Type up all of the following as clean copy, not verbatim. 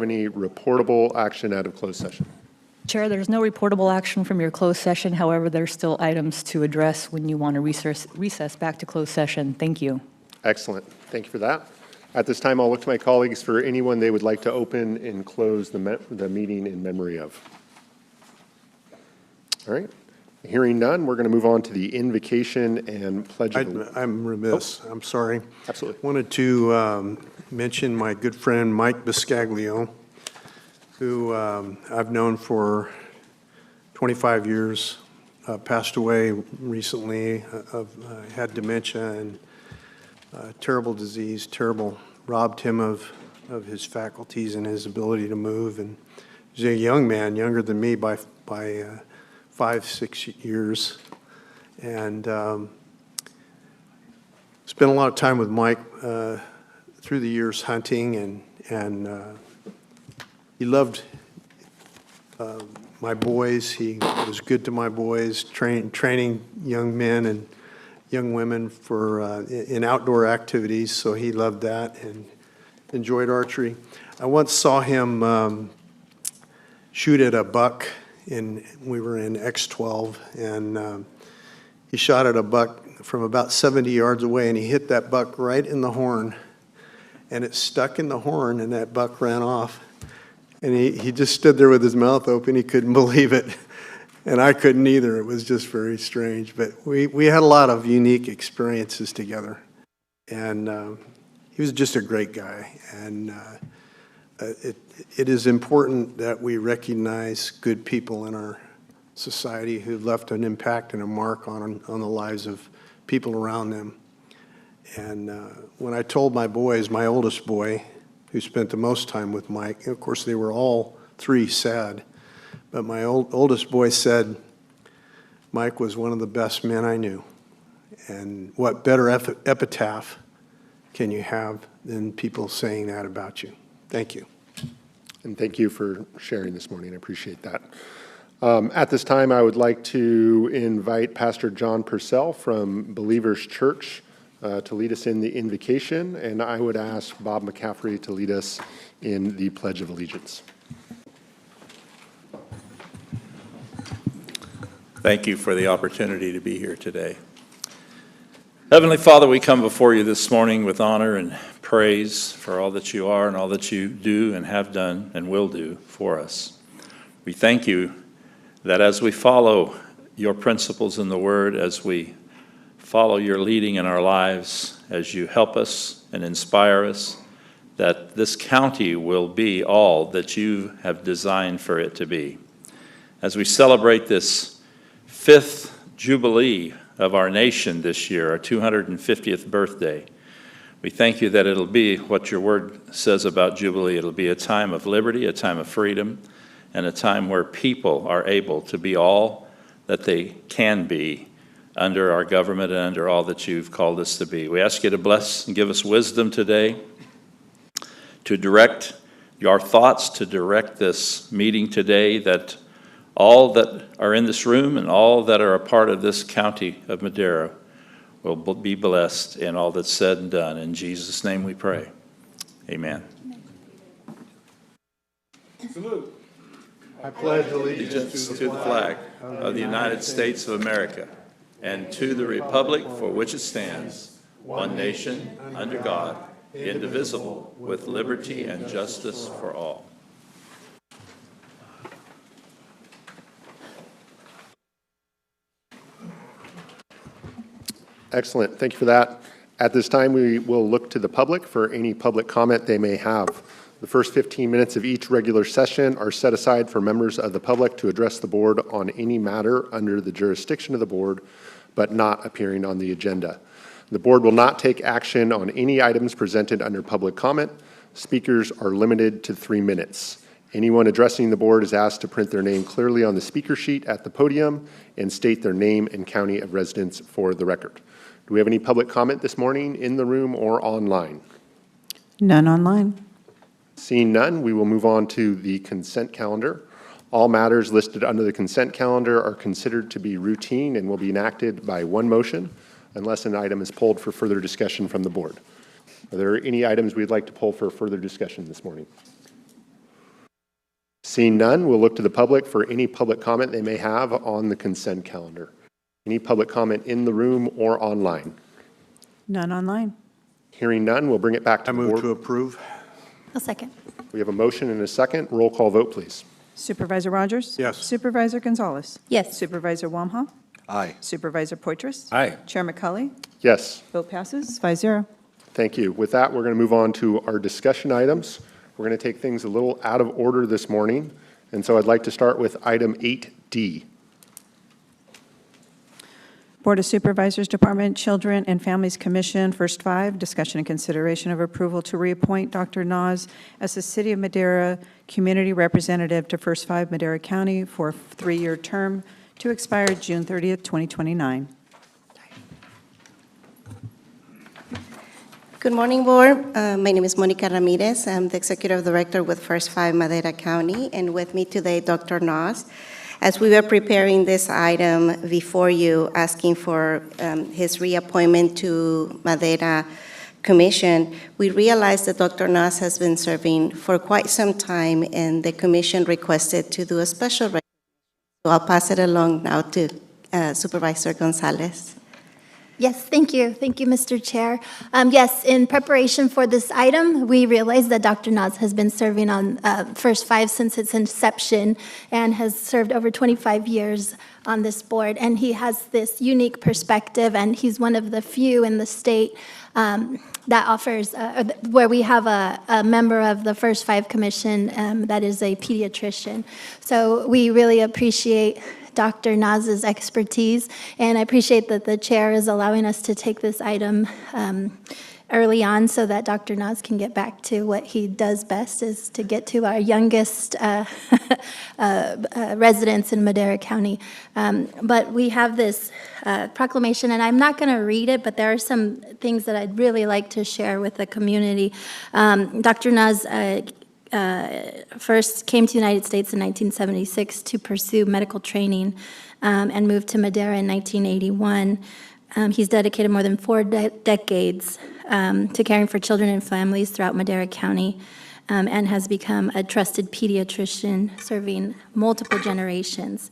Any reportable action out of closed session? Chair, there's no reportable action from your closed session. However, there's still items to address when you want to recess back to closed session. Thank you. Excellent. Thank you for that. At this time, I'll look to my colleagues for anyone they would like to open and close the meeting in memory of. All right. Hearing none, we're going to move on to the invocation and pledge of allegiance. I'm remiss. I'm sorry. Absolutely. Wanted to mention my good friend Mike Biscaglio, who I've known for 25 years, passed away recently, had dementia and terrible disease, robbed him of his faculties and his ability to move. And he was a young man, younger than me by 5-6 years, and spent a lot of time with Mike through the years hunting, and he loved my boys. He was good to my boys, training young men and young women for in outdoor activities, so he loved that and enjoyed archery. I once saw him shoot at a buck. We were in X12, and he shot at a buck from about 70 yards away, and he hit that buck right in the horn, and it stuck in the horn, and that buck ran off. And he just stood there with his mouth open. He couldn't believe it, and I couldn't either. It was just very strange. But we had a lot of unique experiences together, and he was just a great guy. And it is important that we recognize good people in our society who left an impact and a mark on the lives of people around them. And when I told my boys, my oldest boy, who spent the most time with Mike, of course they were all three sad, but my oldest boy said, Mike was one of the best men I knew. And what better epitaph can you have than people saying that about you? Thank you. And thank you for sharing this morning. I appreciate that. At this time, I would like to invite Pastor John Purcell from Believers Church to lead us in the invocation, and I would ask Bob McCaffrey to lead us in the Pledge of Allegiance. Thank you for the opportunity to be here today. Heavenly Father, we come before you this morning with honor and praise for all that you are and all that you do and have done and will do for us. We thank you that as we follow your principles in the Word, as we follow your leading in our lives, as you help us and inspire us, that this county will be all that you have designed for it to be. As we celebrate this 5th Jubilee of our nation this year, our 250th birthday, we thank you that it'll be what your word says about Jubilee. It'll be a time of liberty, a time of freedom, and a time where people are able to be all that they can be under our government and under all that you've called us to be. We ask you to bless and give us wisdom today to direct your thoughts, to direct this meeting today, that all that are in this room and all that are a part of this county of Madera will be blessed in all that's said and done. In Jesus' name we pray. Amen. Salute. I pledge allegiance To the flag of the United States of America and to the republic for which it stands, one nation, under God, indivisible, with liberty and justice for all. Excellent. Thank you for that. At this time, we will look to the public for any public comment they may have. The first 15 minutes of each regular session are set aside for members of the public to address the board on any matter under the jurisdiction of the board, but not appearing on the agenda. The board will not take action on any items presented under public comment. Speakers are limited to 3 minutes. Anyone addressing the board is asked to print their name clearly on the speaker sheet at the podium and state their name and county of residence for the record. Do we have any public comment this morning in the room or online? None online. Seeing none, we will move on to the consent calendar. All matters listed under the consent calendar are considered to be routine and will be enacted by one motion unless an item is pulled for further discussion from the board. Are there any items we'd like to pull for further discussion this morning? Seeing none, we'll look to the public for any public comment they may have on the consent calendar. Any public comment in the room or online? None online. Hearing none, we'll bring it back to I the move to board. approve. A second. We have a motion and a second. Roll call vote, please. Supervisor Rogers? Yes. Supervisor Gonzalez? Yes. Supervisor Wamha? Aye. Supervisor Poitras? Aye. Chair McCulley? Yes, Vote passes 5-0. thank you. With that, we're going to move on to our discussion items. We're going to take things a little out of order this morning, and so I'd like to start with item 8D. Board of Supervisors, Department, Children and Families Commission, first 5, discussion and consideration of approval to reappoint Dr. Nas as the City of Madera Community Representative to first 5 Madera County for a 3-year term to expire June 30th, 2029. Good morning, Board. My name is Monica Ramirez. I'm the Executive Director with First 5 Madera County, and with me today, Dr. Nas. As we were preparing this item before you, asking for his reappointment to Madera Commission, we realized that Dr. Nas has been serving for quite some time, and the Commission requested to do a special recognition. So I'll pass it along now to Supervisor Gonzalez. Yes, thank you. Thank you, Mr. Chair. Yes, in preparation for this item, we realized that Dr. Nas has been serving on First 5 since its inception and has served over 25 years on this board. And he has this unique perspective, and he's one of the few in the state that offers, where we have a member of the First 5 Commission that is a pediatrician. So we really appreciate Dr. Naz's expertise, and I appreciate that the chair is allowing us to take this item early on so that Dr. Naz can get back to what he does best, is to get to our youngest residents in Madera County. But we have this proclamation, and I'm not going to read it, but there are some things that I'd really like to share with the community. Dr. Naz first came to the United States in 1976 to pursue medical training and moved to Madera in 1981. He's dedicated more than 4 decades to caring for children and families throughout Madera County and has become a trusted pediatrician serving multiple generations.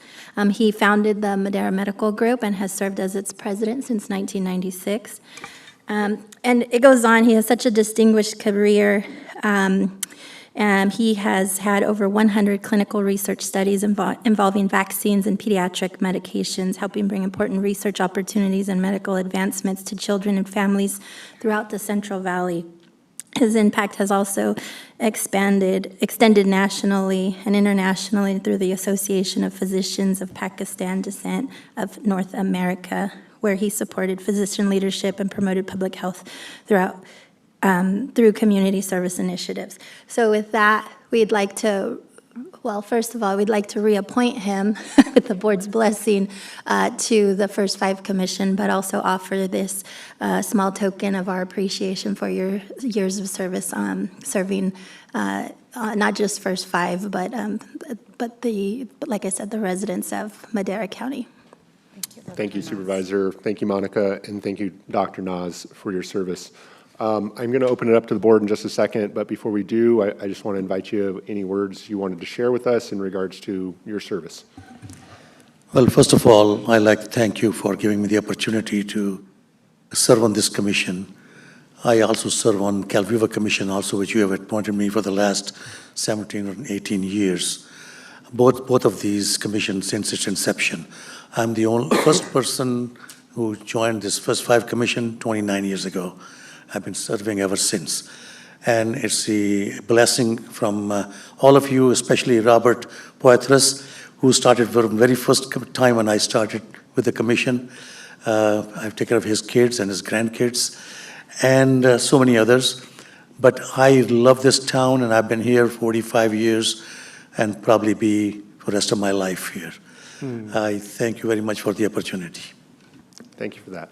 He founded the Madera Medical Group and has served as its president since 1996. And it goes on. He has such a distinguished career. He has had over 100 clinical research studies involving vaccines and pediatric medications, helping bring important research opportunities and medical advancements to children and families throughout the Central Valley. His impact has also extended nationally and internationally through the Association of Physicians of Pakistan Descent of North America, where he supported physician leadership and promoted public health through community service initiatives. So with that, we'd like to, well, first of all, we'd like to reappoint him with the board's blessing to the First 5 Commission, but also offer this small token of our appreciation for your years of service serving not just First 5, but like I said, the residents of Madera County. Thank you, Supervisor. Thank you, Monica, and thank you, Dr. Nas, for your service. I'm going to open it up to the board in just a second, but before we do, I just want to invite you, any words you wanted to share with us in regards to your service. Well, first of all, I'd like to thank you for giving me the opportunity to serve on this commission. I also serve on Calviva Commission also, which you have appointed me for the last 17 or 18 years. Both of these commissions since its inception. I'm the first person who joined this First 5 Commission 29 years ago. I've been serving ever since. And it's a blessing from all of you, especially Robert Poitras, who started from the very first time when I started with the commission. I've taken care of his kids and his grandkids and so many others. But I love this town, and I've been here 45 years and probably be for the rest of my life here. I thank you very much for the opportunity. Thank you for that.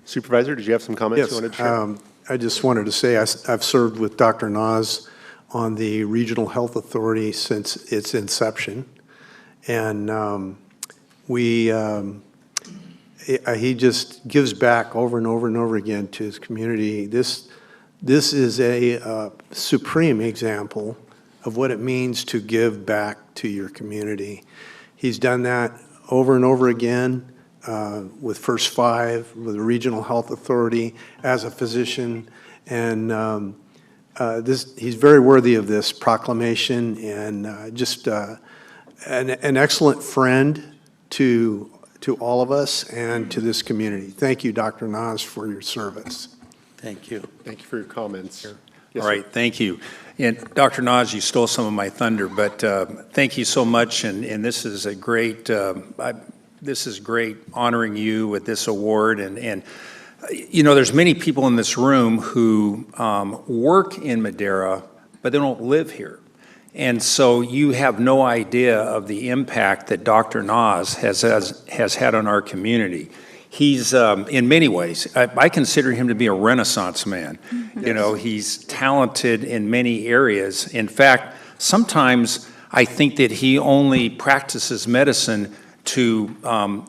Supervisor, did you have some comments you wanted to share? I just wanted to say I've served with Dr. Nas on the Regional Health Authority since its inception. And he just gives back over and over and over again to his community. This is a supreme example of what it means to give back to your community. He's done that over and over again with First Five, with the Regional Health Authority, as a physician, and he's very worthy of this proclamation, and just an excellent friend to all of us and to this community. Thank you, Dr. Nas, for your service. Thank you. Thank you for your comments. Yes, All sir. right, thank you. And Dr. Nas, you stole some of my thunder, but thank you so much, and this is a great, this is great honoring you with this award, and you know, there's many people in this room who work in Madera, but they don't live here. And so you have no idea of the impact that Dr. Nas has had on our community. He's, in many ways, I consider him to be a Renaissance man. You know, he's talented in many areas. In fact, sometimes I think that he only practices medicine to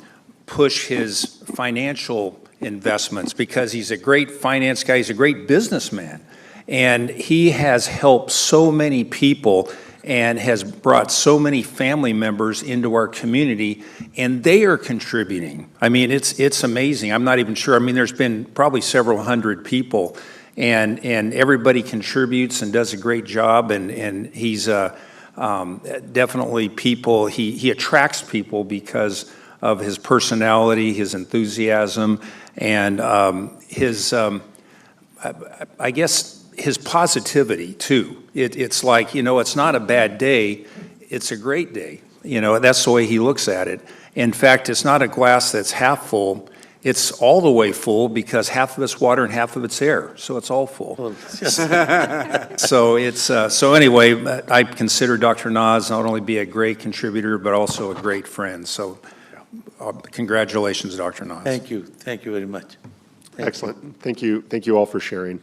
push his financial investments, because he's a great finance guy, he's a great businessman. And he has helped so many people and has brought so many family members into our community, and they are contributing. I mean, it's amazing. I'm not even sure. I mean, there's been probably several hundred people, and everybody contributes and does a great job, and he's definitely people, he attracts people because of his personality, his enthusiasm, and his, I guess, his positivity, too. It's like, you know, it's not a bad day, it's a great day. You know, that's the way he looks at it. In fact, it's not a glass that's half full, it's all the way full, because half of it's water and half of it's air, so it's all full. So it's, so anyway, I consider Dr. Nas not only be a great contributor, but also a great friend. So congratulations, Dr. Nas. Thank you very much. Excellent. Thank you all for sharing.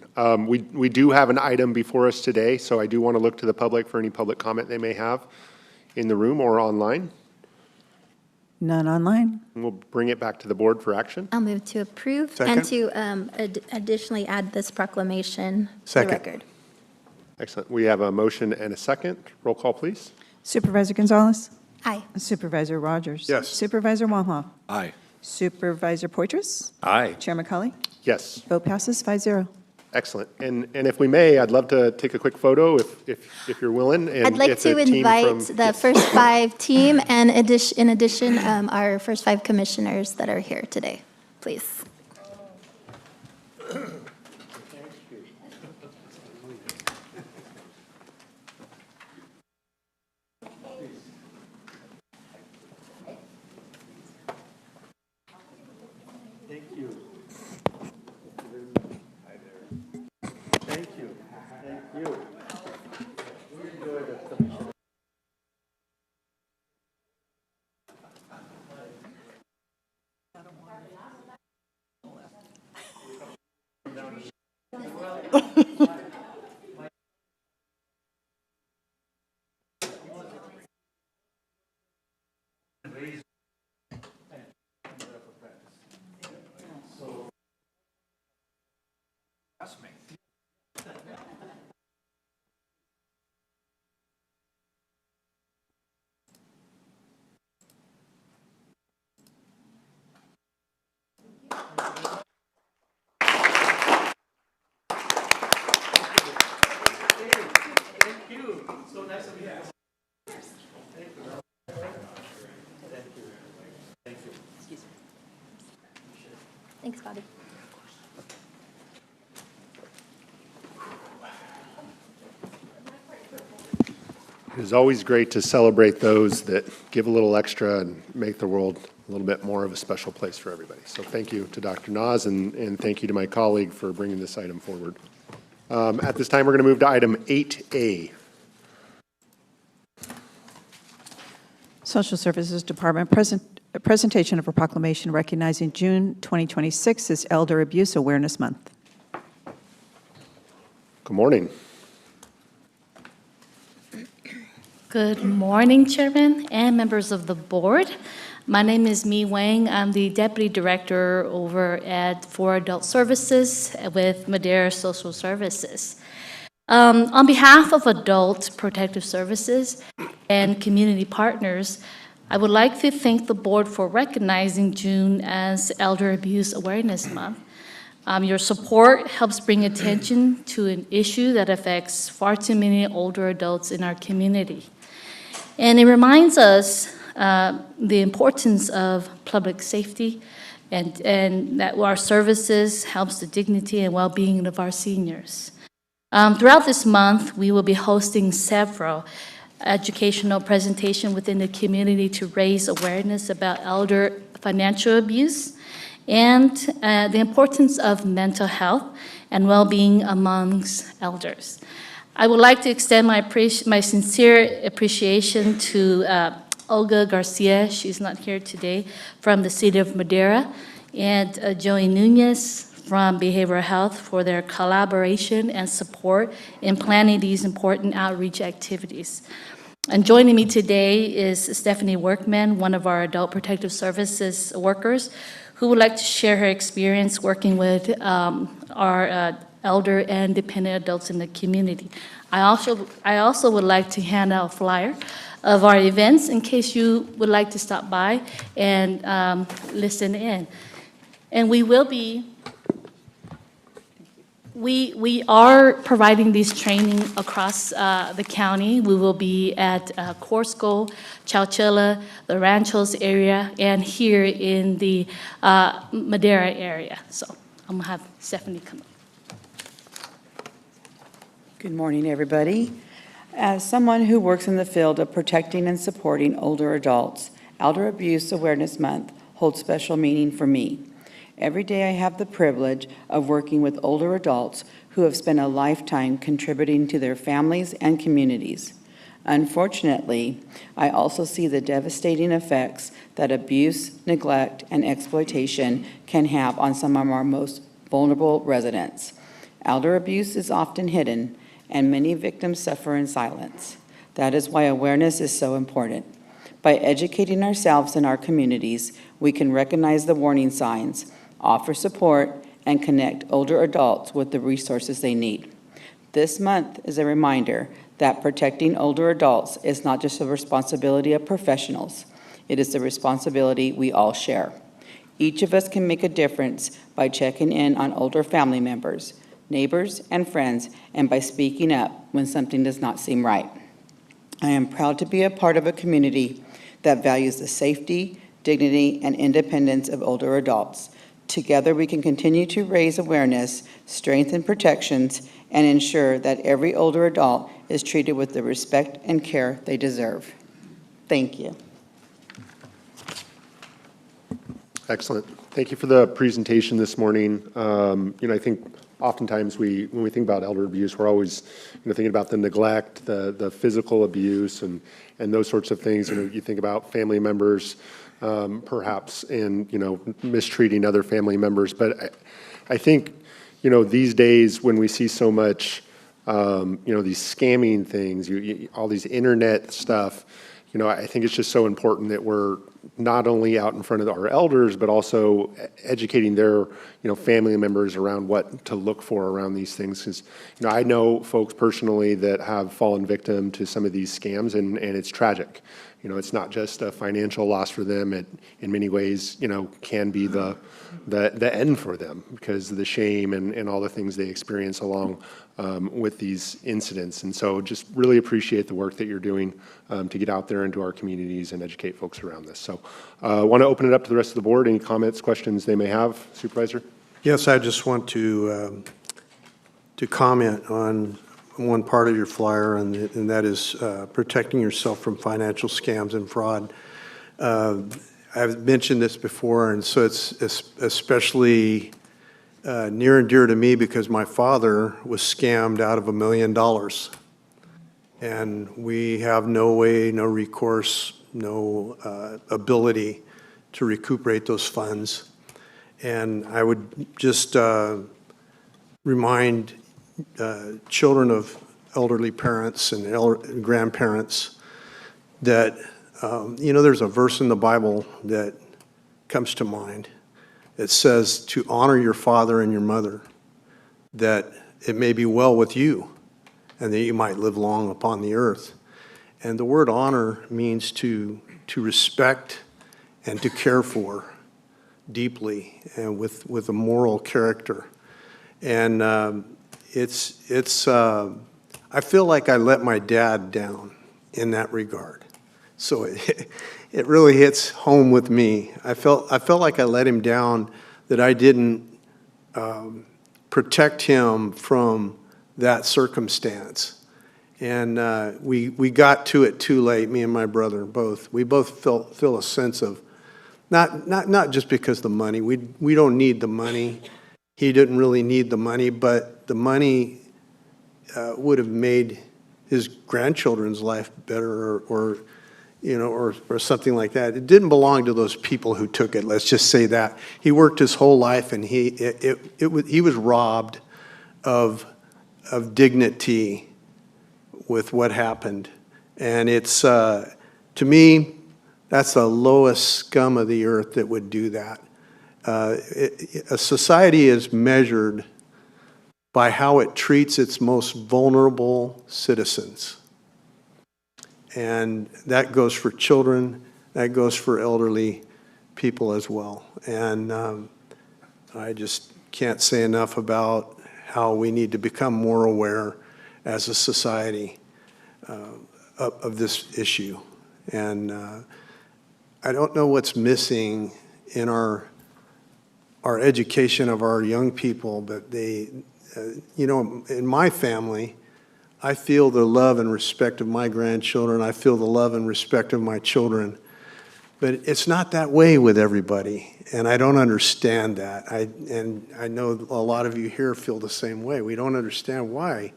We do have an item before us today, so I do want to look to the public for any public comment they may have in the room or online. None online? And we'll bring it back to the board for action. I'll move to approve Second. and to additionally add this proclamation to the Second. record. Excellent. We have a motion and a second. Roll call, please. Supervisor Gonzalez? Aye. Supervisor Rogers? Yes. Supervisor Wamhaugh? Aye. Supervisor Poitras? Aye. Chair McCauley? Yes. Vote passes 5-0. Excellent. And if we may, I'd love to take a quick photo if you're willing. And I'd like if the to team invite from- the First Five team and in addition, our First Five commissioners that are here today, please. Thanks, Bobby. It is always great to celebrate those that give a little extra and make the world a little bit more of a special place for everybody. So thank you to Dr. Nas, and thank you to my colleague for bringing this item forward. At this time, we're going to move to item 8A. Social Services Department, presentation of a proclamation recognizing June 2026 as Elder Abuse Awareness Month. Good morning. Good morning, Chairman and members of the board. My name is Mi Wang. I'm the Deputy Director over for Adult Services with Madera Social Services. On behalf of Adult Protective Services and community partners, I would like to thank the board for recognizing June as Elder Abuse Awareness Month. Your support helps bring attention to an issue that affects far too many older adults in our community. And it reminds us the importance of public safety and that our services helps the dignity and well-being of our seniors. Throughout this month, we will be hosting several educational presentations within the community to raise awareness about elder financial abuse and the importance of mental health and well-being amongst elders. I would like to extend my sincere appreciation to Olga Garcia, she's not here today, from the city of Madera, and Joey Nunez from Behavioral Health for their collaboration and support in planning these important outreach activities. And joining me today is Stephanie Workman, one of our Adult Protective Services workers, who would like to share her experience working with our elder and dependent adults in the community. I also would like to hand out a flyer of our events in case you would like to stop by and listen in. And we are providing this training across the county. We will be at Corsco, Chowchilla, the Ranchos area, and here in the Madera area. So I'm gonna have Stephanie come up. Good morning, everybody. As someone who works in the field of protecting and supporting older adults, Elder Abuse Awareness Month holds special meaning for me. Every day I have the privilege of working with older adults who have spent a lifetime contributing to their families and communities. Unfortunately, I also see the devastating effects that abuse, neglect, and exploitation can have on some of our most vulnerable residents. Elder abuse is often hidden, and many victims suffer in silence. That is why awareness is so important. By educating ourselves and our communities, we can recognize the warning signs, offer support, and connect older adults with the resources they need. This month is a reminder that protecting older adults is not just a responsibility of professionals, it is a responsibility we all share. Each of us can make a difference by checking in on older family members, neighbors, and friends, and by speaking up when something does not seem right. I am proud to be a part of a community that values the safety, dignity, and independence of older adults. Together, we can continue to raise awareness, strengthen protections, and ensure that every older adult is treated with the respect and care they deserve. Thank you. Excellent. Thank you for the presentation this morning. I think oftentimes when we think about elder abuse, we're always thinking about the neglect, the physical abuse, and those sorts of things. You think about family members, perhaps, and mistreating other family members. But I think these days when we see so much these scamming things, all these internet stuff, I think it's just so important that we're not only out in front of our elders, but also educating their, family members around what to look for around these things. Because, I know folks personally that have fallen victim to some of these scams, and it's tragic. It's not just a financial loss for them. It, in many ways, can be the end for them because of the shame and all the things they experience along with these incidents. And so just really appreciate the work that you're doing to get out there into our communities and educate folks around this. So I want to open it up to the rest of the board. Any comments, questions they may have? Supervisor? Yes, I just want to comment on one part of your flyer, and that is protecting yourself from financial scams and fraud. I've mentioned this before, and so it's especially near and dear to me because my father was scammed out of $1 million. And we have no way, no recourse, no ability to recuperate those funds. And I would just remind children of elderly parents and grandparents that, there's a verse in the Bible that comes to mind. It says to honor your father and your mother, that it may be well with you and that you might live long upon the earth. And the word honor means to respect and to care for deeply and with a moral character. And I feel like I let my dad down in that regard. So it really hits home with me. I felt like I let him down, that I didn't protect him from that circumstance. And we got to it too late, me and my brother both. We both feel a sense of, not just because the money, we don't need the money. He didn't really need the money, but the money would have made his grandchildren's life better, or something like that. It didn't belong to those people who took it, let's just say that. He worked his whole life, and he was robbed of dignity with what happened. And it's, to me, that's the lowest scum of the earth that would do that. A society is measured by how it treats its most vulnerable citizens. And that goes for children, that goes for elderly people as well. And I just can't say enough about how we need to become more aware as a society of this issue. And I don't know what's missing in our education of our young people, but they, in my family, I feel the love and respect of my grandchildren. I feel the love and respect of my children. But it's not that way with everybody, and I don't understand that. And I know a lot of you here feel the same way. We don't understand why.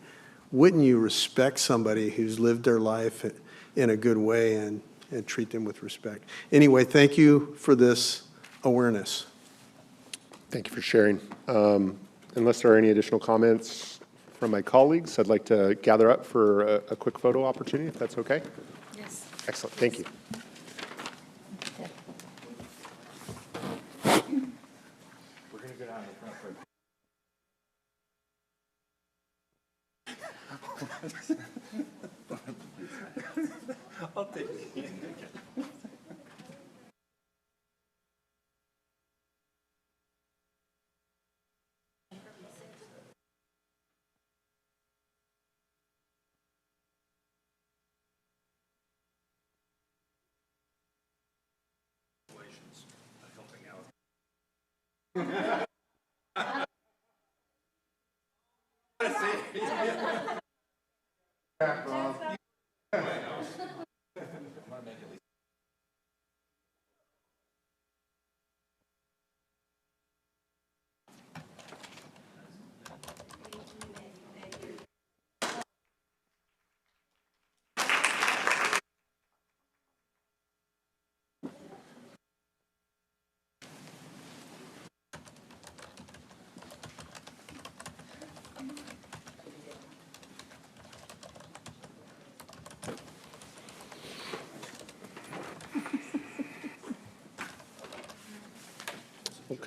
Wouldn't you respect somebody who's lived their life in a good way and treat them with respect? Anyway, thank you for this awareness. Thank you for sharing. Unless there are any additional comments from my colleagues, I'd like to gather up for a quick photo opportunity, if that's okay. Yes. Excellent, thank you. We're going to go down to the front for I'll take it.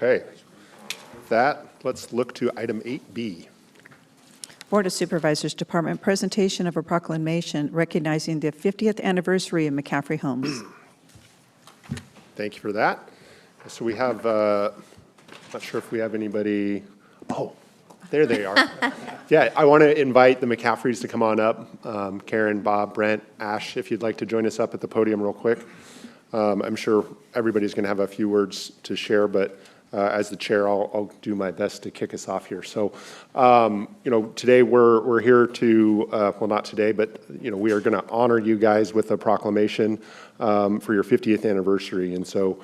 Okay. With that, let's look to item 8B. Board of Supervisors Department presentation of a proclamation recognizing the 50th anniversary of McCaffrey Homes. Thank you for that. So we have, not sure if we have anybody, oh, there they are. Yeah, I want to invite the McCaffreys to come on up. Karen, Bob, Brent, Ash, if you'd like to join us up at the podium real quick. I'm sure everybody's going to have a few words to share, but as the chair, I'll do my best to kick us off here. So, today we're here to, well, not today, but, we are going to honor you guys with a proclamation for your 50th anniversary. And so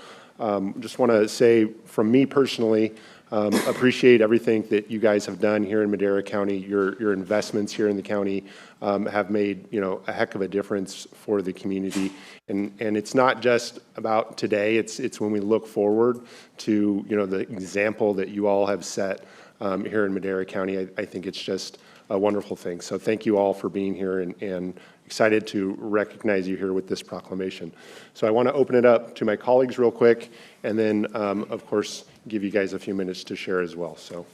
just want to say from me personally, appreciate everything that you guys have done here in Madera County. Your investments here in the county have made, a heck of a difference for the community. And it's not just about today, it's when we look forward to, the example that you all have set here in Madera County. I think it's just a wonderful thing. So thank you all for being here and excited to recognize you here with this proclamation. So I want to open it up to my colleagues real quick, and then, of course, give you guys a few minutes to share as well. So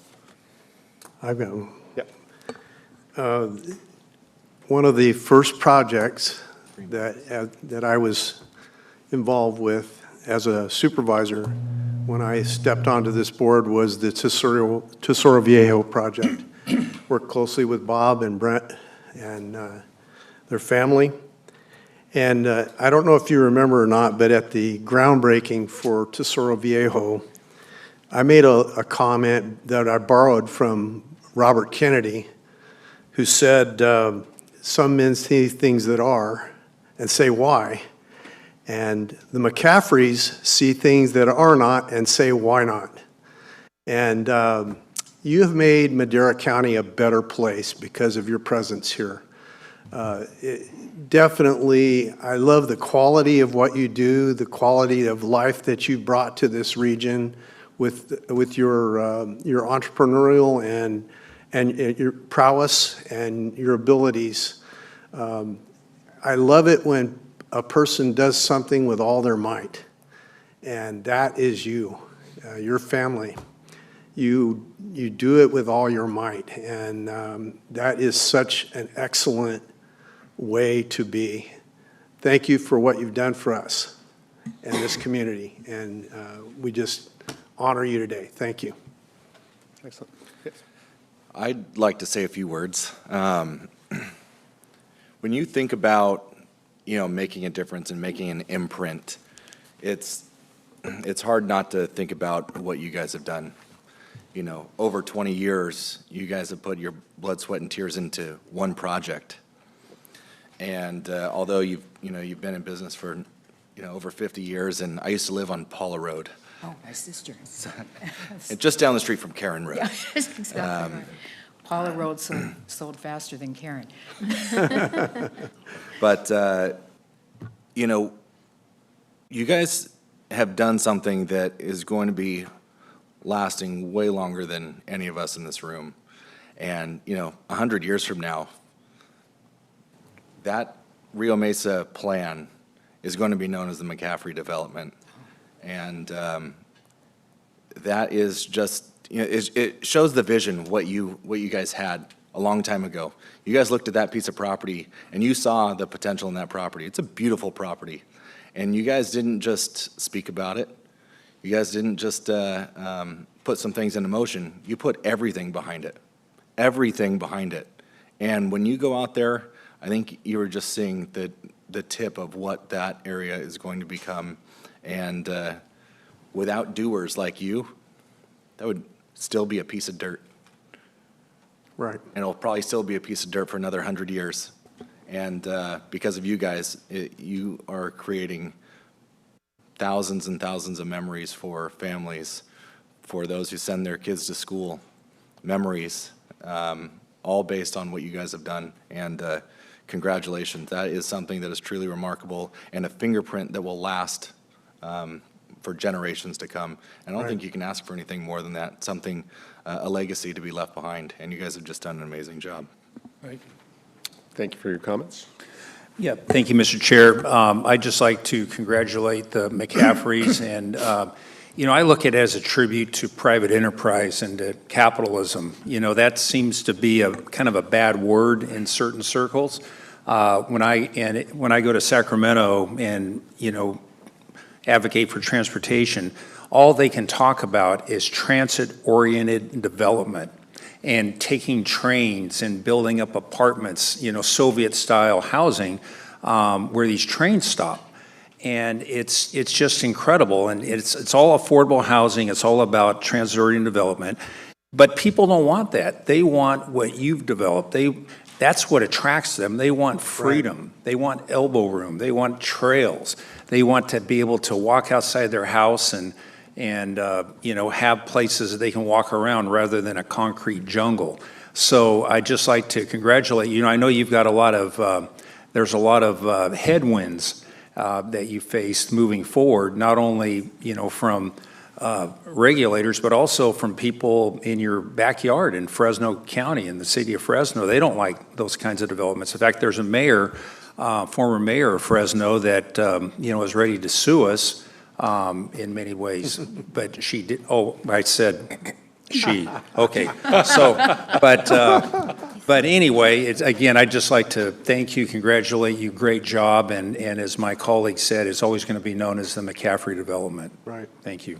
I've got one. Yep. one of the first projects that I was involved with as a supervisor when I stepped onto this board was the Tesoro Viejo project. Worked closely with Bob and Brent and their family. And I don't know if you remember or not, but at the groundbreaking for Tesoro Viejo, I made a comment that I borrowed from Robert Kennedy, who said, some men see things that are and say why. And the McCaffreys see things that are not and say why not. And you have made Madera County a better place because of your presence here. Definitely, I love the quality of what you do, the quality of life that you've brought to this region with your entrepreneurial and your prowess and your abilities. I love it when a person does something with all their might, and that is you, your family. You do it with all your might, and that is such an excellent way to be. Thank you for what you've done for us and this community, and we just honor you today. Thank you. Excellent. I'd like to say a few words. When you think about, making a difference and making an imprint, it's hard not to think about what you guys have done. Over 20 years, you guys have put your blood, sweat, and tears into one project. And although you've been in business for, over 50 years, and I used to live on Paula Road. Oh, my sister. And just down the street from Karen Road. Yeah, that's exactly right. Paula Road sold faster than Karen. But, you guys have done something that is going to be lasting way longer than any of us in this room. And, 100 years from now, that Rio Mesa plan is going to be known as the McCaffrey development. And that is just, it shows the vision, what you guys had a long time ago. You guys looked at that piece of property and you saw the potential in that property. It's a beautiful property. And you guys didn't just speak about it. You guys didn't just put some things into motion. You put everything behind it. Everything behind it. And when you go out there, I think you were just seeing the tip of what that area is going to become. And without doers like you, that would still be a piece of dirt. Right. And it'll probably still be a piece of dirt for another 100 years. And because of you guys, you are creating thousands and thousands of memories for families, for those who send their kids to school, memories, all based on what you guys have done. And congratulations. That is something that is truly remarkable and a fingerprint that will last for generations to come. And I don't think you can ask for anything more than that, something, a legacy to be left behind. And you guys have just done an amazing job. Right. Thank you for your comments. Yeah, thank you, Mr. Chair. I'd just like to congratulate the McCaffreys, and I look at it as a tribute to private enterprise and to capitalism. That seems to be a kind of a bad word in certain circles. When I go to Sacramento and advocate for transportation, all they can talk about is transit-oriented development and taking trains and building up apartments, Soviet-style housing, where these trains stop. And it's just incredible. And it's all affordable housing. It's all about transit-oriented development. But people don't want that. They want what you've developed. That's what attracts them. They want freedom. Right. They want elbow room. They want trails. They want to be able to walk outside their house and have places that they can walk around rather than a concrete jungle. So I'd just like to congratulate you. I know you've got there's a lot of headwinds that you faced moving forward, not only, from regulators, but also from people in your backyard in Fresno County, in the city of Fresno. They don't like those kinds of developments. In fact, there's a mayor, former mayor of Fresno that, is ready to sue us in many ways, but she did, I said she, okay. So, but But anyway, again, I'd just like to thank you, congratulate you, great job, and as my colleague said, it's always going to be known as the McCaffrey Development. Right. Thank you.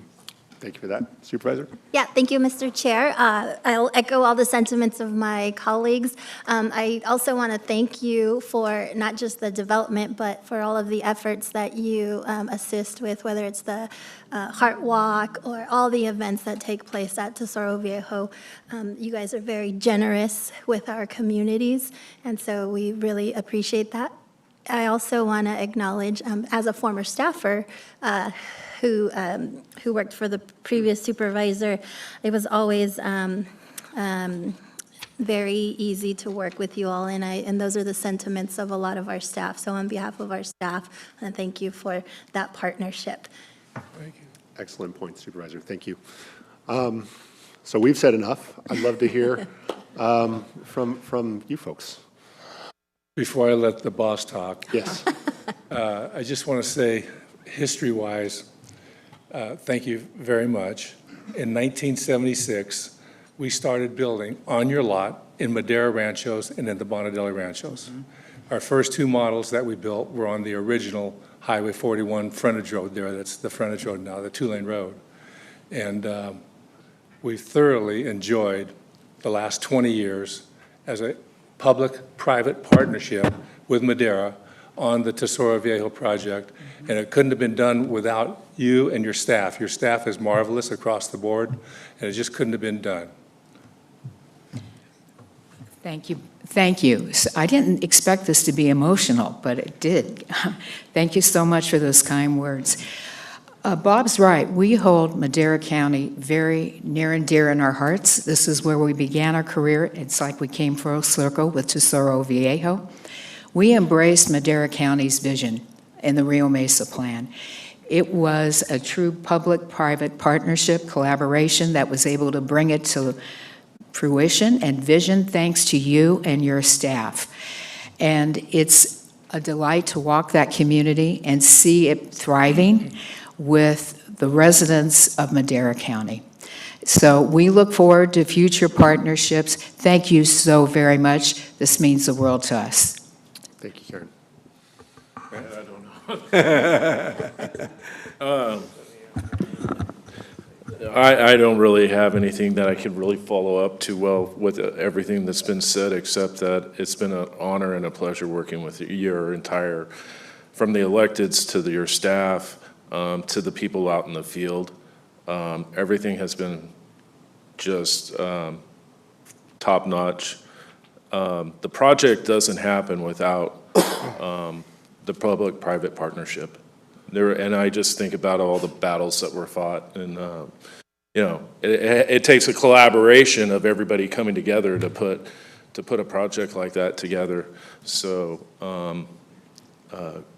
Thank you for that. Supervisor? Yeah, thank you, Mr. Chair. I'll echo all the sentiments of my colleagues. I also want to thank you for not just the development, but for all of the efforts that you assist with, whether it's the Heart Walk or all the events that take place at Tesoro Viejo. You guys are very generous with our communities, and so we really appreciate that. I also want to acknowledge, as a former staffer, who worked for the previous supervisor, it was always very easy to work with you all, and those are the sentiments of a lot of our staff. So on behalf of our staff, thank you for that partnership. Excellent point, Supervisor. Thank you. So we've said enough. I'd love to hear from you folks. Before I let the boss talk, Yes. I just want to say, history-wise, thank you very much. In 1976, we started building on your lot in Madera Ranchos and in the Bonadeli Ranchos. Our first two models that we built were on the original Highway 41 frontage road there. That's the frontage road now, the two-lane road. And we thoroughly enjoyed the last 20 years as a public-private partnership with Madera on the Tesoro Viejo project, and it couldn't have been done without you and your staff. Your staff is marvelous across the board, and it just couldn't have been done. Thank you. Thank you. I didn't expect this to be emotional, but it did. Thank you so much for those kind words. Bob's right. We hold Madera County very near and dear in our hearts. This is where we began our career. It's like we came full circle with Tesoro Viejo. We embraced Madera County's vision in the Rio Mesa Plan. It was a true public-private partnership, collaboration that was able to bring it to fruition and vision thanks to you and your staff. And it's a delight to walk that community and see it thriving with the residents of Madera County. So we look forward to future partnerships. Thank you so very much. This means the world to us. Thank you, Karen. I don't really have anything that I could really follow up to well with everything that's been said, except that it's been an honor and a pleasure working with your entire, from the electeds to your staff, to the people out in the field. Everything has been just top-notch. The project doesn't happen without the public-private partnership. And I just think about all the battles that were fought, and it takes a collaboration of everybody coming together to put a project like that together. So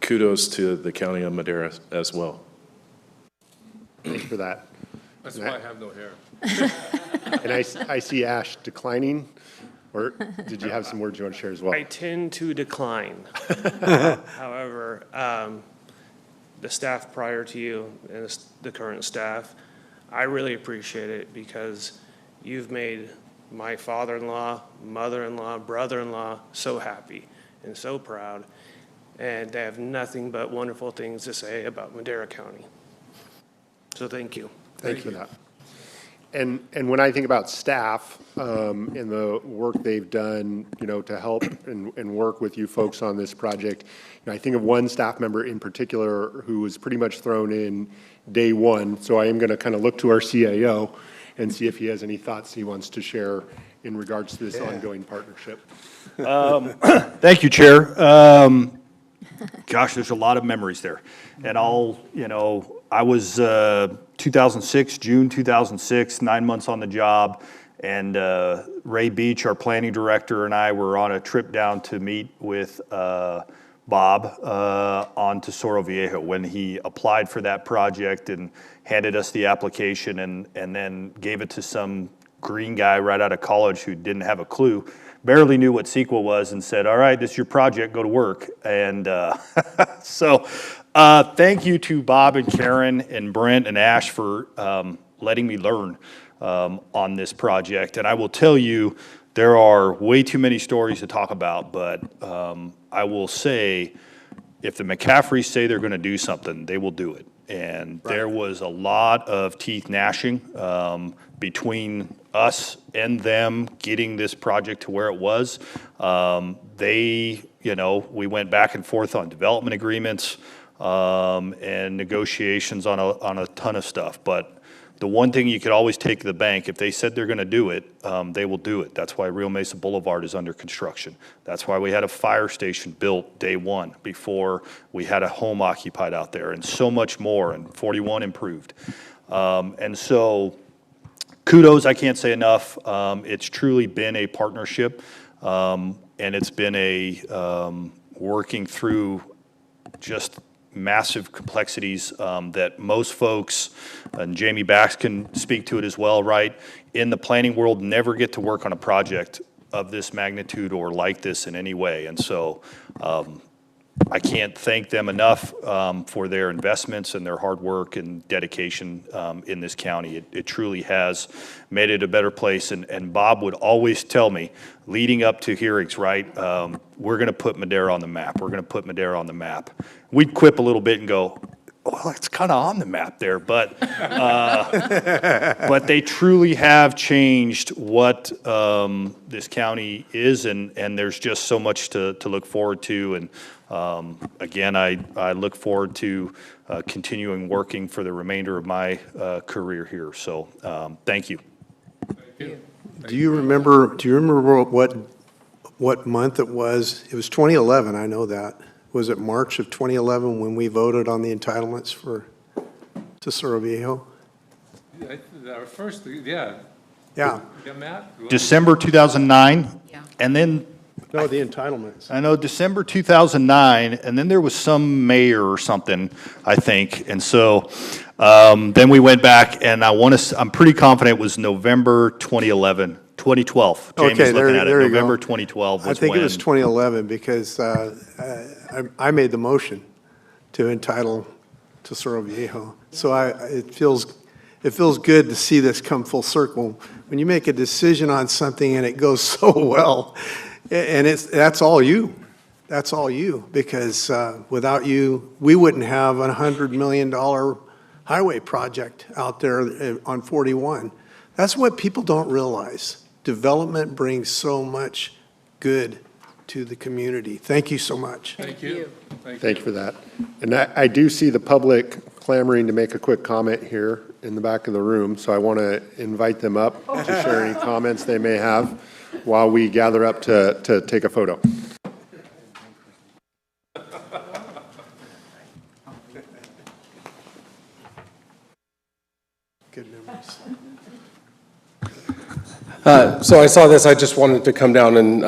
kudos to the County of Madera as well. Thank you for that. That's why I have no hair. And I see Ash declining, or did you have some words you want to share as well? I tend to decline. However, the staff prior to you and the current staff, I really appreciate it because you've made my father-in-law, mother-in-law, brother-in-law so happy and so proud, and they have nothing but wonderful things to say about Madera County. So thank you. Thank you for that. And when I think about staff and the work they've done, to help and work with you folks on this project, I think of one staff member in particular who was pretty much thrown in day one. So I am going to kind of look to our CAO and see if he has any thoughts he wants to share in regards to this ongoing partnership. Thank you, Chair. Gosh, there's a lot of memories there. And I was 2006, June 2006, 9 months on the job, and Ray Beach, our planning director, and I were on a trip down to meet with Bob on Tesoro Viejo when he applied for that project and handed us the application and then gave it to some green guy right out of college who didn't have a clue, barely knew what SQL was, and said, all right, this is your project, go to work. And so thank you to Bob and Karen and Brent and Ash for letting me learn on this project. And I will tell you, there are way too many stories to talk about, but I will say, if the McCaffreys say they're going to do something, they will do it. And there was a lot of teeth gnashing between us and them getting this project to where it was. We went back and forth on development agreements and negotiations on a ton of stuff. But the one thing you could always take to the bank, if they said they're going to do it, they will do it. That's why Rio Mesa Boulevard is under construction. That's why we had a fire station built day one before we had a home occupied out there, and so much more, and 41 improved. And so kudos, I can't say enough. It's truly been a partnership, and it's been a working through just massive complexities that most folks, and Jamie Bax can speak to it as well, right? In the planning world, never get to work on a project of this magnitude or like this in any way. And so I can't thank them enough for their investments and their hard work and dedication in this county. It truly has made it a better place. And Bob would always tell me, leading up to hearings, right, we're going to put Madera on the map. We're going to put Madera on the map. We'd quip a little bit and go, well, it's kind of on the map there, but but they truly have changed what this county is, and there's just so much to look forward to. And again, I look forward to continuing working for the remainder of my career here. So thank you. Do you remember what month it was? It was 2011, I know that. Was it March of 2011 when we voted on the entitlements to Cerro Viejo? Our first, yeah. Yeah. Yeah, Matt? December 2009, and then No, the entitlements. I know December 2009, and then there was some mayor or something, I think. And so then we went back, and I'm pretty confident it was November 2011, 2012. Jamie's Okay, looking at it. there you go. November 2012 was I think when. it was 2011 because I made the motion to entitle to Cerro Viejo. So it feels good to see this come full circle. When you make a decision on something and it goes so well, and that's all you. That's all you, because without you, we wouldn't have a $100 million highway project out there on 41. That's what people don't realize. Development brings so much good to the community. Thank you so much. Thank you. Thank you for that. And I do see the public clamoring to make a quick comment here in the back of the room, so I want to invite them up to share any comments they may have while we gather up to take a photo. Good memories. So I saw this, I just wanted to come down and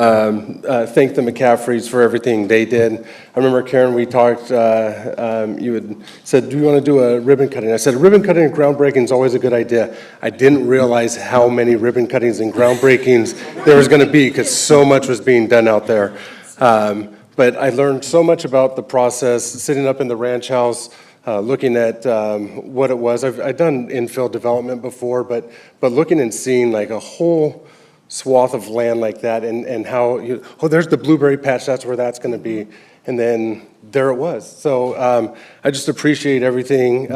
thank the McCaffreys for everything they did. I remember, Karen, we talked, you had said, do you want to do a ribbon cutting? I said, ribbon cutting and groundbreaking is always a good idea. I didn't realize how many ribbon cuttings and groundbreakings there was going to be, because so much was being done out there. But I learned so much about the process, sitting up in the ranch house, looking at what it was. I've done infill development before, but looking and seeing like a whole swath of land like that, and how, there's the blueberry patch, that's where that's going to be. And then there it was. So I just appreciate everything.